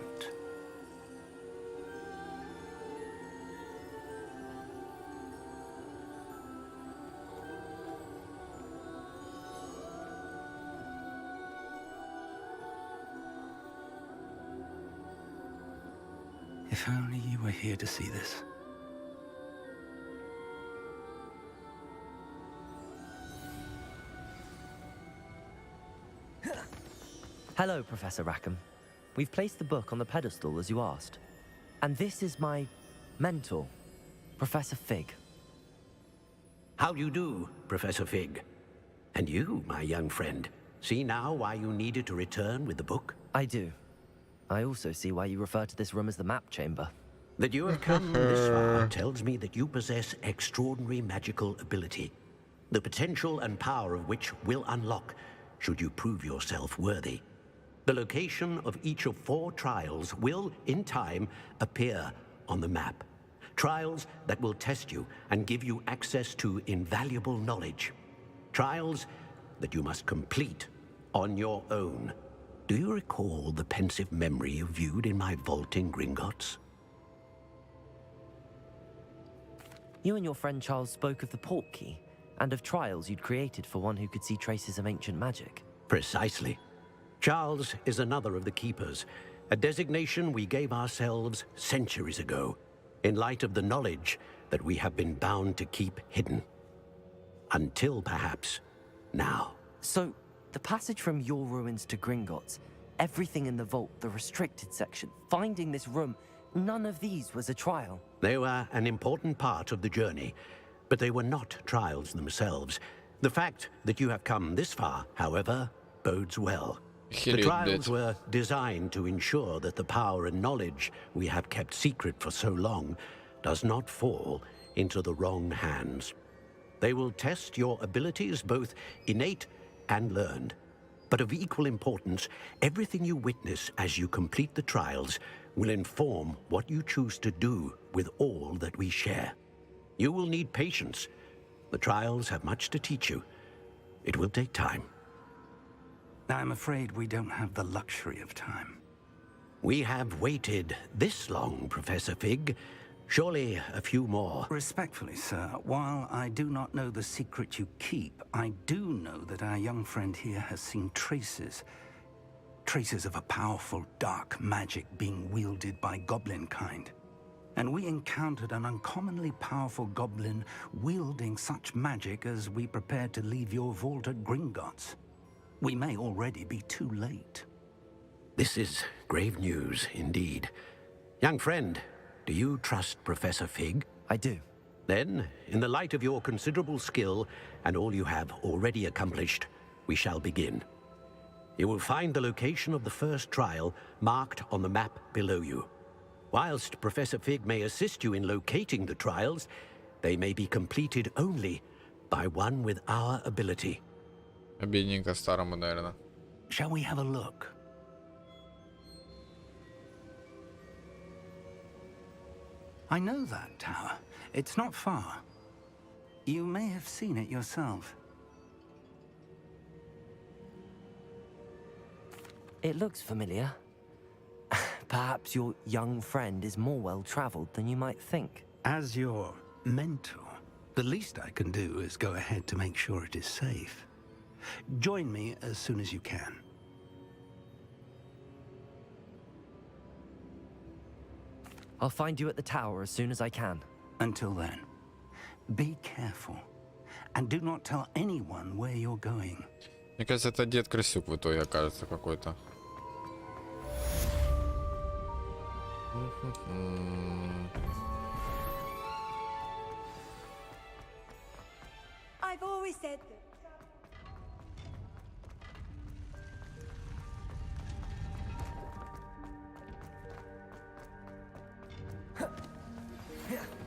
If only you were here to see this. Hello, Professor Rackham. We've placed the book on the pedestal as you asked. And this is my mentor, Professor Fig. How do you do, Professor Fig? And you, my young friend, see now why you needed to return with the book? I do. I also see why you refer to this room as the Map Chamber. That you have come this far tells me that you possess extraordinary magical ability, the potential and power of which will unlock should you prove yourself worthy. The location of each of 4 trials will, in time, appear on the map. Trials that will test you and give you access to invaluable knowledge. Trials that you must complete on your own. Do you recall the pensive memory you viewed in my vault in Gringotts? You and your friend Charles spoke of the port key and of trials you'd created for one who could see traces of ancient magic. Precisely. Charles is another of the Keepers, a designation we gave ourselves centuries ago, in light of the knowledge that we have been bound to keep hidden. Until, perhaps, now. So, the passage from your ruins to Gringotts, everything in the vault, the restricted section, finding this room, none of these was a trial. They were an important part of the journey, but they were not trials themselves. The fact that you have come this far, however, bodes well. The trials were designed to ensure that the power and knowledge we have kept secret for so long does not fall into the wrong hands. They will test your abilities, both innate and learned. But of equal importance, everything you witness as you complete the trials will inform what you choose to do with all that we share. You will need patience. The trials have much to teach you. It will take time. I'm afraid we don't have the luxury of time. We have waited this long, Professor Fig. Surely a few more. Respectfully, sir, while I do not know the secret you keep, I do know that our young friend here has seen traces of a powerful dark magic being wielded by goblin kind. And we encountered an uncommonly powerful goblin wielding such magic as we prepared to leave your vault at Gringotts. We may already be too late. This is grave news indeed. Young friend, do you trust Professor Fig? I do. Then, in the light of your considerable skill and all you have already accomplished, we shall begin. You will find the location of the first trial marked on the map below you. Whilst Professor Fig may assist you in locating the trials, they may be completed only by one with our ability. Обидненько старому, наверное. Shall we have a look? I know that tower. It's not far. You may have seen it yourself. It looks familiar. Perhaps your young friend is more well-traveled than you might think. As your mentor, the least I can do is go ahead to make sure it is safe. Join me as soon as you can. I'll find you at the tower as soon as I can. Until then, be careful. And do not tell anyone where you're going. Мне кажется, это дед Крысюк в итоге окажется какой-то. I've always said that.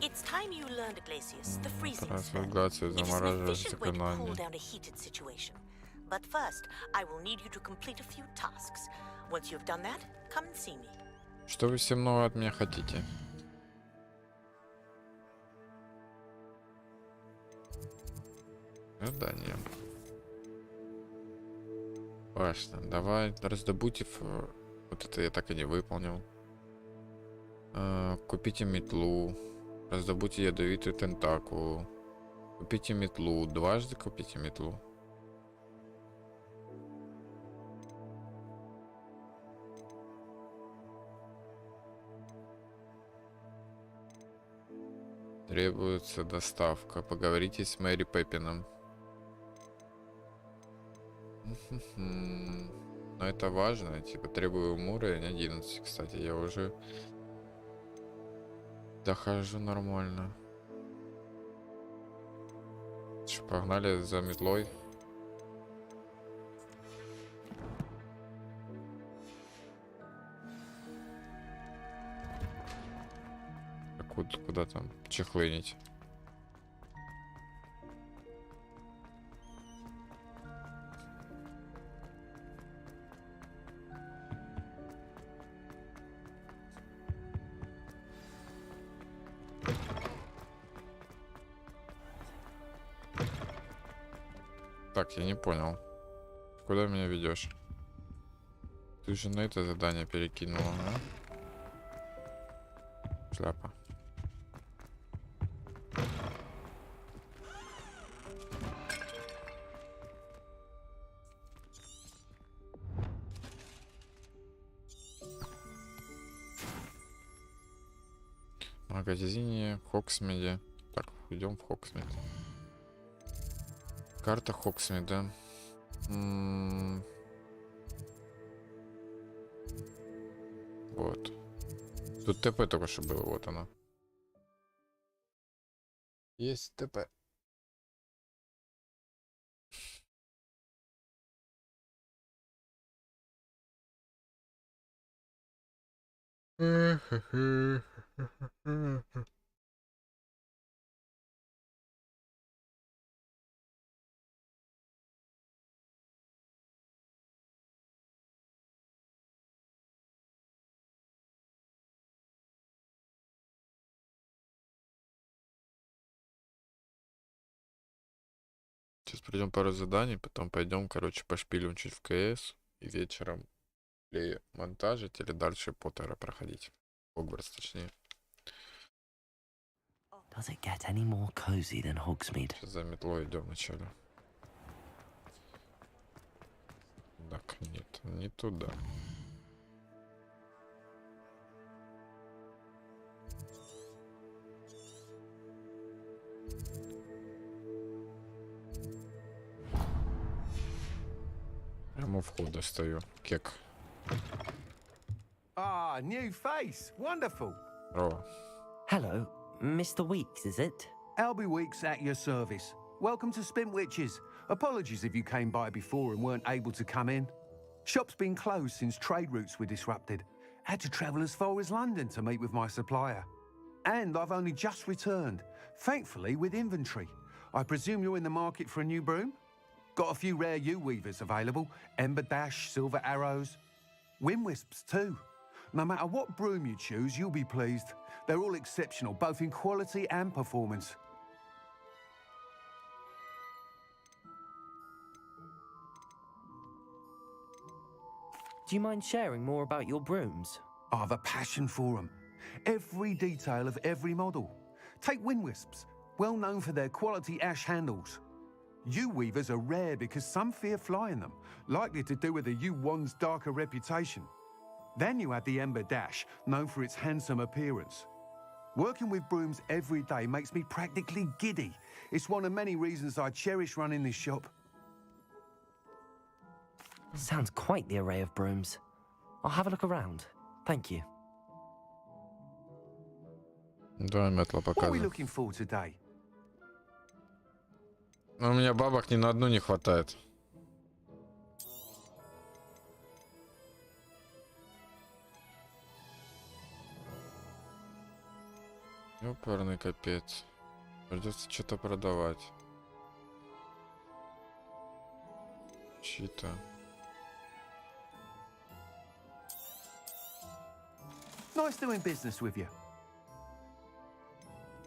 It's time you learned, Iglesias, the freezing spell. It is an efficient way to cool down a heated situation. But first, I will need you to complete a few tasks. Once you've done that, come and see me. Что вы все много от меня хотите? Задание. Важно. Давай раздобудьте. Вот это я так и не выполнил. Купите метлу. Раздобудьте ядовитую тентакулу. Купите метлу. Дважды купите метлу. Требуется доставка. Поговорите с Мэри Пеппином. Но это важно. Типа требую уровень 11. Кстати, я уже дохожу нормально. Что, погнали за метлой. Куда там чехлынить? Так, я не понял. Куда меня ведешь? Ты же на это задание перекинула, да? Шляпа. В магазине Хоксмеде. Так, идем в Хоксмед. Карта Хоксмеда. Вот. Тут ТП только что было, вот она. Есть ТП. Сейчас пройдем пару заданий, потом пойдем, короче, пошпилим чуть в КС и вечером или монтажить, или дальше Поттера проходить. Хогвартс, точнее. Does it get any more cozy than Hogsmeade? Сейчас за метлой идем вначале. Так, нет, не туда. Прямо у входа стою. Кек. Ah, new face. Wonderful. О. Hello, Mr. Weeks, is it? Albie Weeks at your service. Welcome to Spintwitches. Apologies if you came by before and weren't able to come in. Shop's been closed since trade routes were disrupted. Had to travel as far as London to meet with my supplier. And I've only just returned, thankfully with inventory. I presume you're in the market for a new broom? Got a few rare U-weavers available. Ember Dash, Silver Arrows. Wind Wisps too. No matter what broom you choose, you'll be pleased. They're all exceptional, both in quality and performance. Do you mind sharing more about your brooms? I have a passion for them. Every detail of every model. Take Wind Wisps, well known for their quality ash handles. U-weavers are rare because some fear flying them, likely to do with the U-wand's darker reputation. Then you have the Ember Dash, known for its handsome appearance. Working with brooms every day makes me practically giddy. It's one of many reasons I cherish running this shop. Sounds quite the array of brooms. I'll have a look around. Thank you. Давай метла What are we показывай. looking for today? Но у меня бабок ни на одну не хватает. Ёпарный капец. Придется что-то продавать. Чьи-то. Nice doing business with you.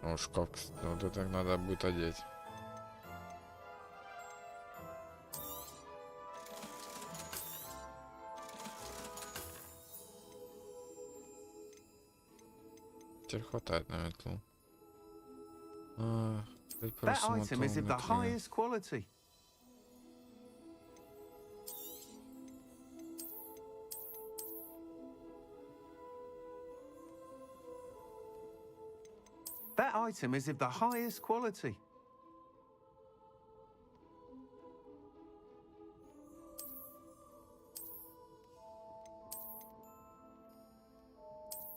О, шкаф, кстати, вот это надо будет одеть. Теперь хватает на метлу. That item is of the highest quality. That item is of the highest quality.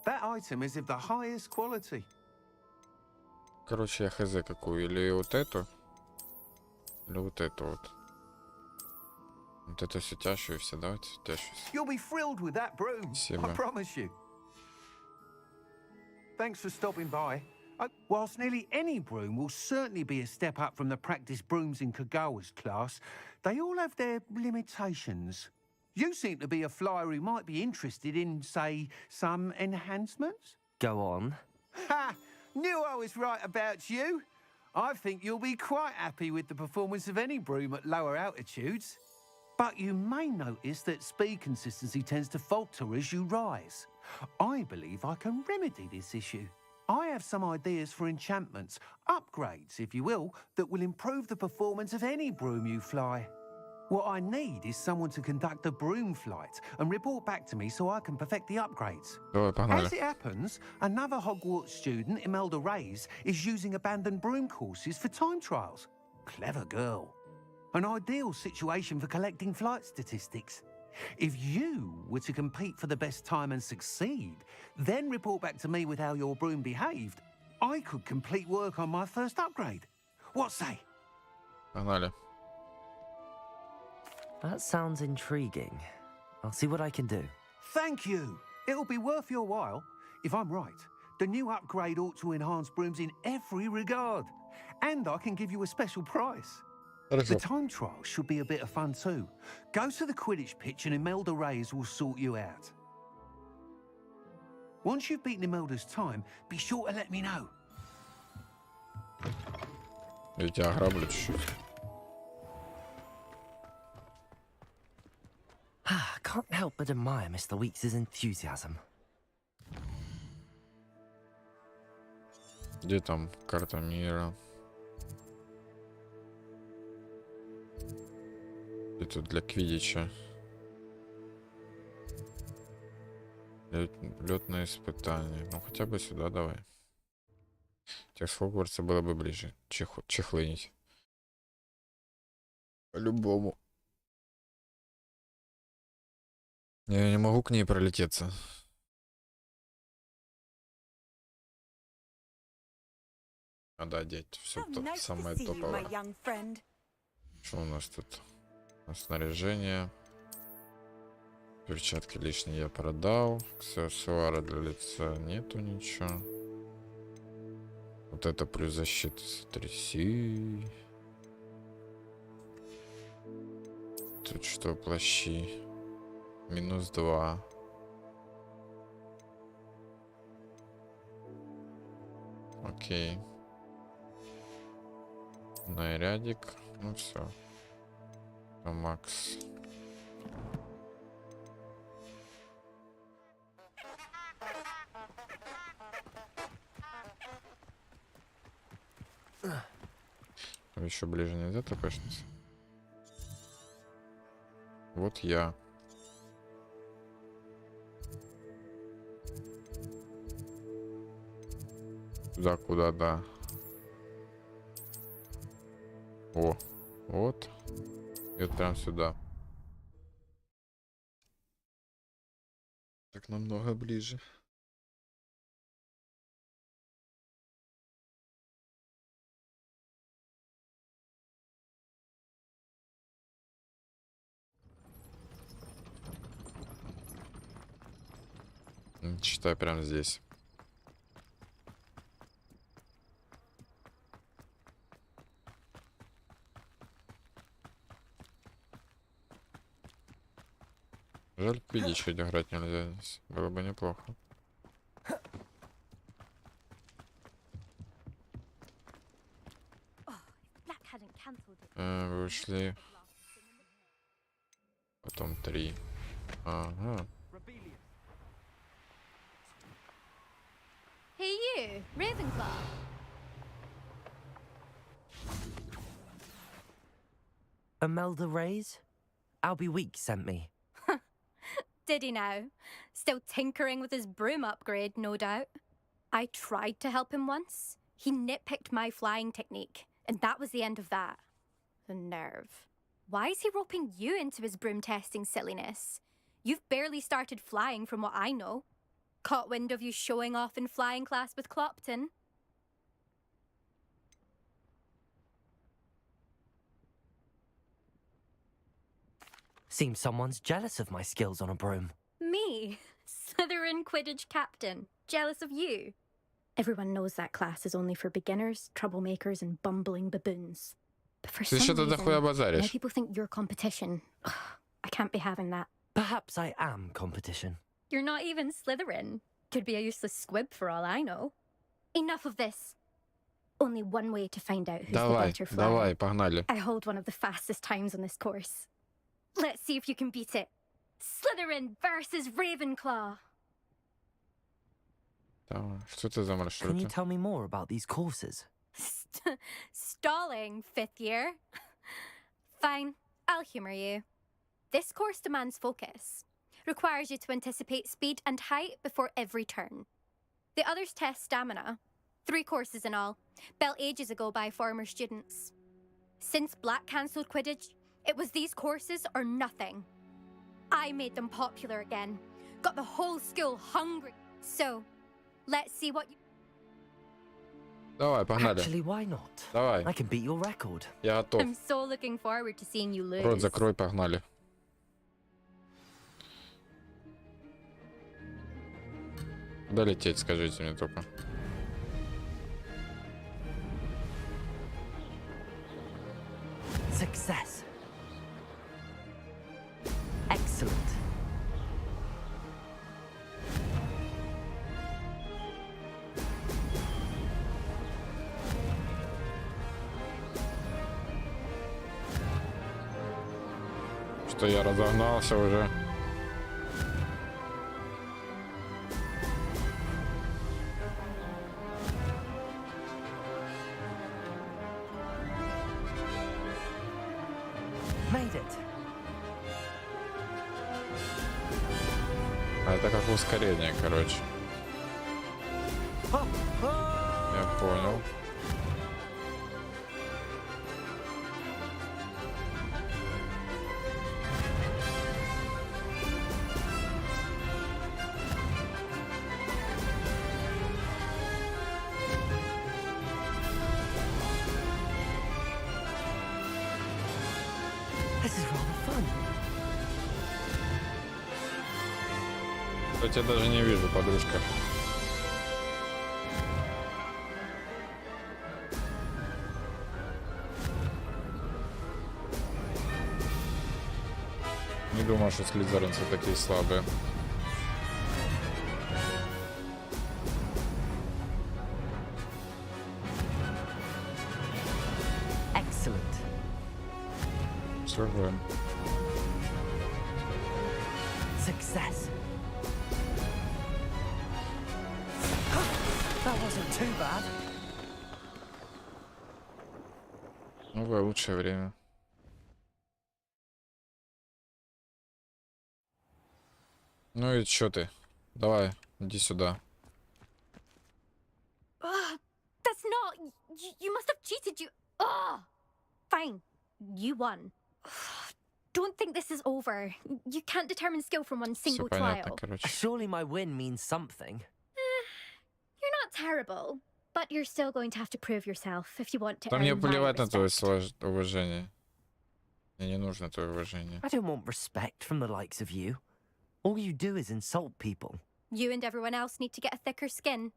That item is of the highest quality. Короче, я хз какую. Или вот эту. Или вот эту вот. Вот эту светящуюся. Давайте светящуюся. You'll be thrilled with that broom. Спасибо. I promise you. Thanks for stopping by. Whilst nearly any broom will certainly be a step up from the practice brooms in Kagawa's class, they all have their limitations. You seem to be a flyer who might be interested in, say, some enhancements? Go on. Ha! Knew I was right about you. I think you'll be quite happy with the performance of any broom at lower altitudes. But you may notice that speed consistency tends to falter as you rise. I believe I can remedy this issue. I have some ideas for enchantments, upgrades, if you will, that will improve the performance of any broom you fly. What I need is someone to conduct a broom flight and report back to me so I can perfect the upgrades. Давай, погнали. As it happens, another Hogwarts student, Imelda Reyes, is using abandoned broom courses for time trials. Clever girl. An ideal situation for collecting flight statistics. If you were to compete for the best time and succeed, then report back to me with how your broom behaved, I could complete work on my first upgrade. What say? Погнали. That sounds intriguing. I'll see what I can do. Thank you. It'll be worth your while. If I'm right, the new upgrade ought to enhance brooms in every regard. And I can give you a special price. The time trial should be a bit of fun too. Go to the Quidditch pitch and Imelda Reyes will sort you out. Once you've beaten Imelda's time, be sure to let me know. Я тебя ограблю чуть-чуть. Can't help but admire Mr. Weeks' enthusiasm. Где там карта мира? И тут для квиддича. Летное испытание. Ну хотя бы сюда давай. Текст Хогвартса было бы ближе. Чехлынить. По-любому. Я не могу к ней пролететься. Надо одеть все самое топовое. Что у нас тут? Снаряжение. Перчатки лишние я продал. Аксессуары для лица нету ничего. Вот это плюс защита, сотряси. Тут что, плащи? -2. Окей. Нарядик. Ну все. Макс. Еще ближе нельзя тпшнуться. Вот я. Туда, куда, да. О, вот. И вот прям сюда. Так намного ближе. Читай прямо здесь. Жаль, квиддич играть нельзя здесь. Было бы неплохо. Вышли. Потом 3. Ага. Hey you, Ravenclaw. Imelda Reyes? Albie Week sent me. Did he now? Still tinkering with his broom upgrade, no doubt. I tried to help him once. He nitpicked my flying technique, and that was the end of that. The nerve. Why is he roping you into his broom testing silliness? You've barely started flying from what I know. Caught wind of you showing off in flying class with Clopton. Seems someone's jealous of my skills on a broom. Me? Slytherin Quidditch captain. Jealous of you? Everyone knows that class is only for beginners, troublemakers, and bumbling baboons. But for some reason, now people think you're competition. I can't be having that. Perhaps I am competition. You're not even Slytherin. Could be a useless squib for all I know. Enough of this. Only one way to find out who's the better flyer. Давай, погнали. I hold one of the fastest times on this course. Let's see if you can beat it. Slytherin versus Ravenclaw. Что это за маршруты? Can you tell me more about these courses? Stalling, 5th year. Fine, I'll humor you. This course demands focus. Requires you to anticipate speed and height before every turn. The others test stamina. 3 courses in all, built ages ago by former students. Since Black cancelled Quidditch, it was these courses or nothing. I made them popular again. Got the whole school hungry. So, let's see what you... Давай, погнали. Actually, why not? Давай. I can beat your record. Я готов. I'm so looking forward to seeing you lose. Рот закрой, погнали. Куда лететь, скажите мне только. Success. Excellent. Что я разогнался уже. А это как ускорение, короче. Я понял. This is rather fun. Я тебя даже не вижу, подружка. Не думаю, что слизеринцы такие слабые. Excellent. Супер. Success. That wasn't too bad. Новое лучшее время. Ну и чё ты? Давай, иди сюда. That's not. You must have cheated. Fine. You won. Don't think this is over. You can't determine skill from one single trial. Surely my win means something. You're not terrible, but you're still going to have to prove yourself if you want to Да мне earn my плевать на твое respect. уважение. Мне не нужно твое уважение. I don't want respect from the likes of you. All you do is insult people. You and everyone else need to get a thicker skin.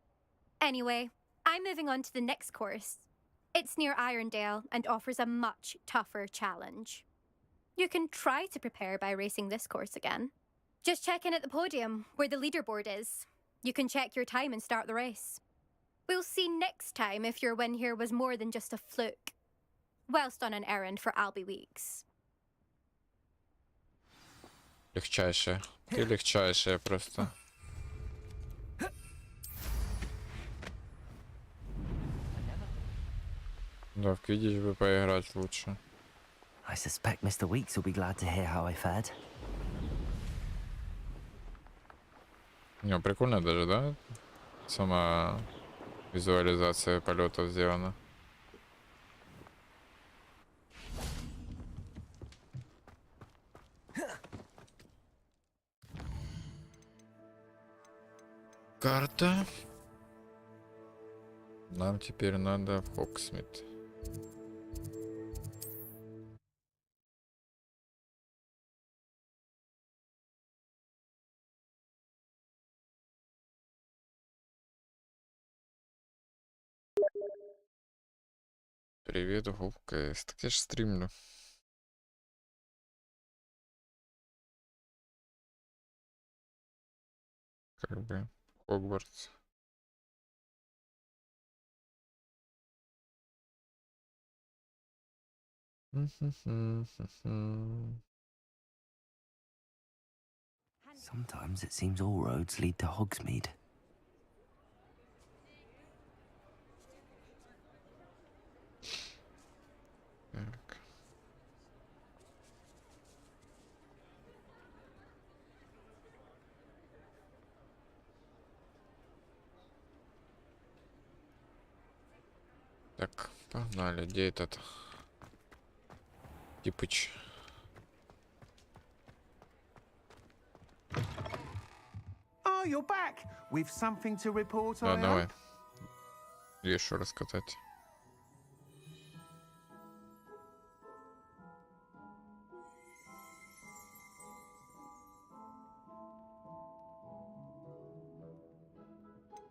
Anyway, I'm moving on to the next course. It's near Irondale and offers a much tougher challenge. You can try to prepare by racing this course again. Just check in at the podium, where the leaderboard is. You can check your time and start the race. We'll see next time if your win here was more than just a fluke. Whilst on an errand for Albie Weeks. Легчайшая. Ты легчайшая просто. Да, в квиддич бы поиграть лучше. I suspect Mr. Weeks will be glad to hear how I fared. Не, прикольно даже, да? Сама визуализация полета сделана. Карта. Нам теперь надо в Хоксмит. Привет, Губка. Так я ж стримлю. Как бы Хогвартс. Sometimes it seems all roads lead to Hogsmeade. Так. Так, погнали. Где этот типыч? Oh, you're back. With something to report, Да, I давай. hope? Есть что рассказать.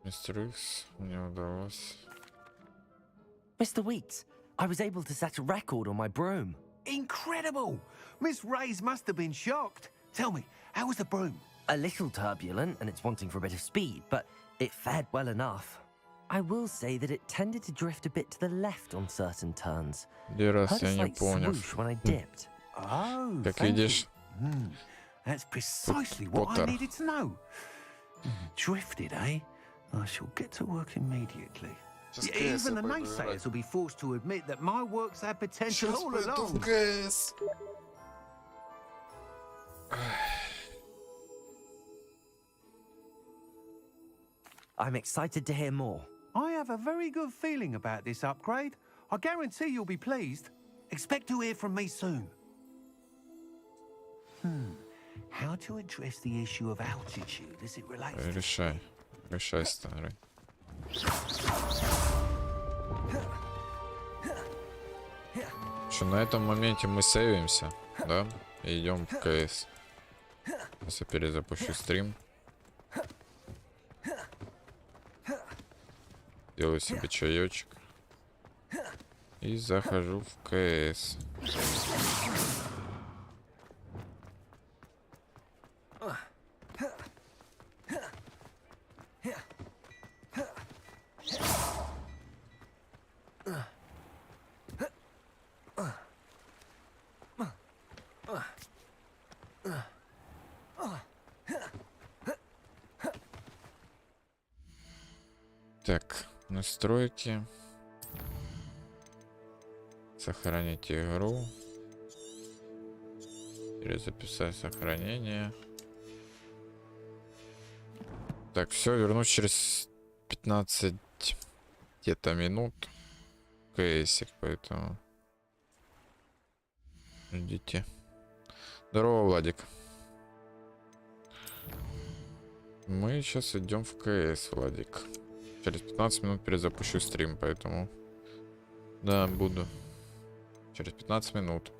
Мистер Икс, мне удалось. Mr. Weeks, I was able to set a record on my broom. Incredible! Miss Reyes must have been shocked. Tell me, how was the broom? A little turbulent and it's wanting for a bit of speed, but it fared well enough. I will say that it tended to drift a bit to the left on certain turns. Раз Heard a я не slight понял. swoosh when I dipped. Oh, Как thank видишь, you. That's precisely what I Поттер. needed to know. Drifted, eh? I shall get to work immediately. Even the naysayers will be forced to admit that my work's had potential all along. I'm excited to hear more. I have a very good feeling about this upgrade. I guarantee you'll be pleased. Expect to hear from me soon. How to address the issue of altitude as it relates to... Решай. Решай, старый. Что, на этом моменте мы сейвимся, да? И идем в КС. Сейчас я перезапущу стрим. Делаю себе чаечек. И захожу в КС. Так, настройки. Сохранить игру. Перезаписать сохранение. Так, все, вернусь через 15 где-то минут. КСик, поэтому ждите. Здорово, Владик. Мы сейчас идем в КС, Владик. Через 15 минут перезапущу стрим, поэтому... Да, буду. Через 15 минут.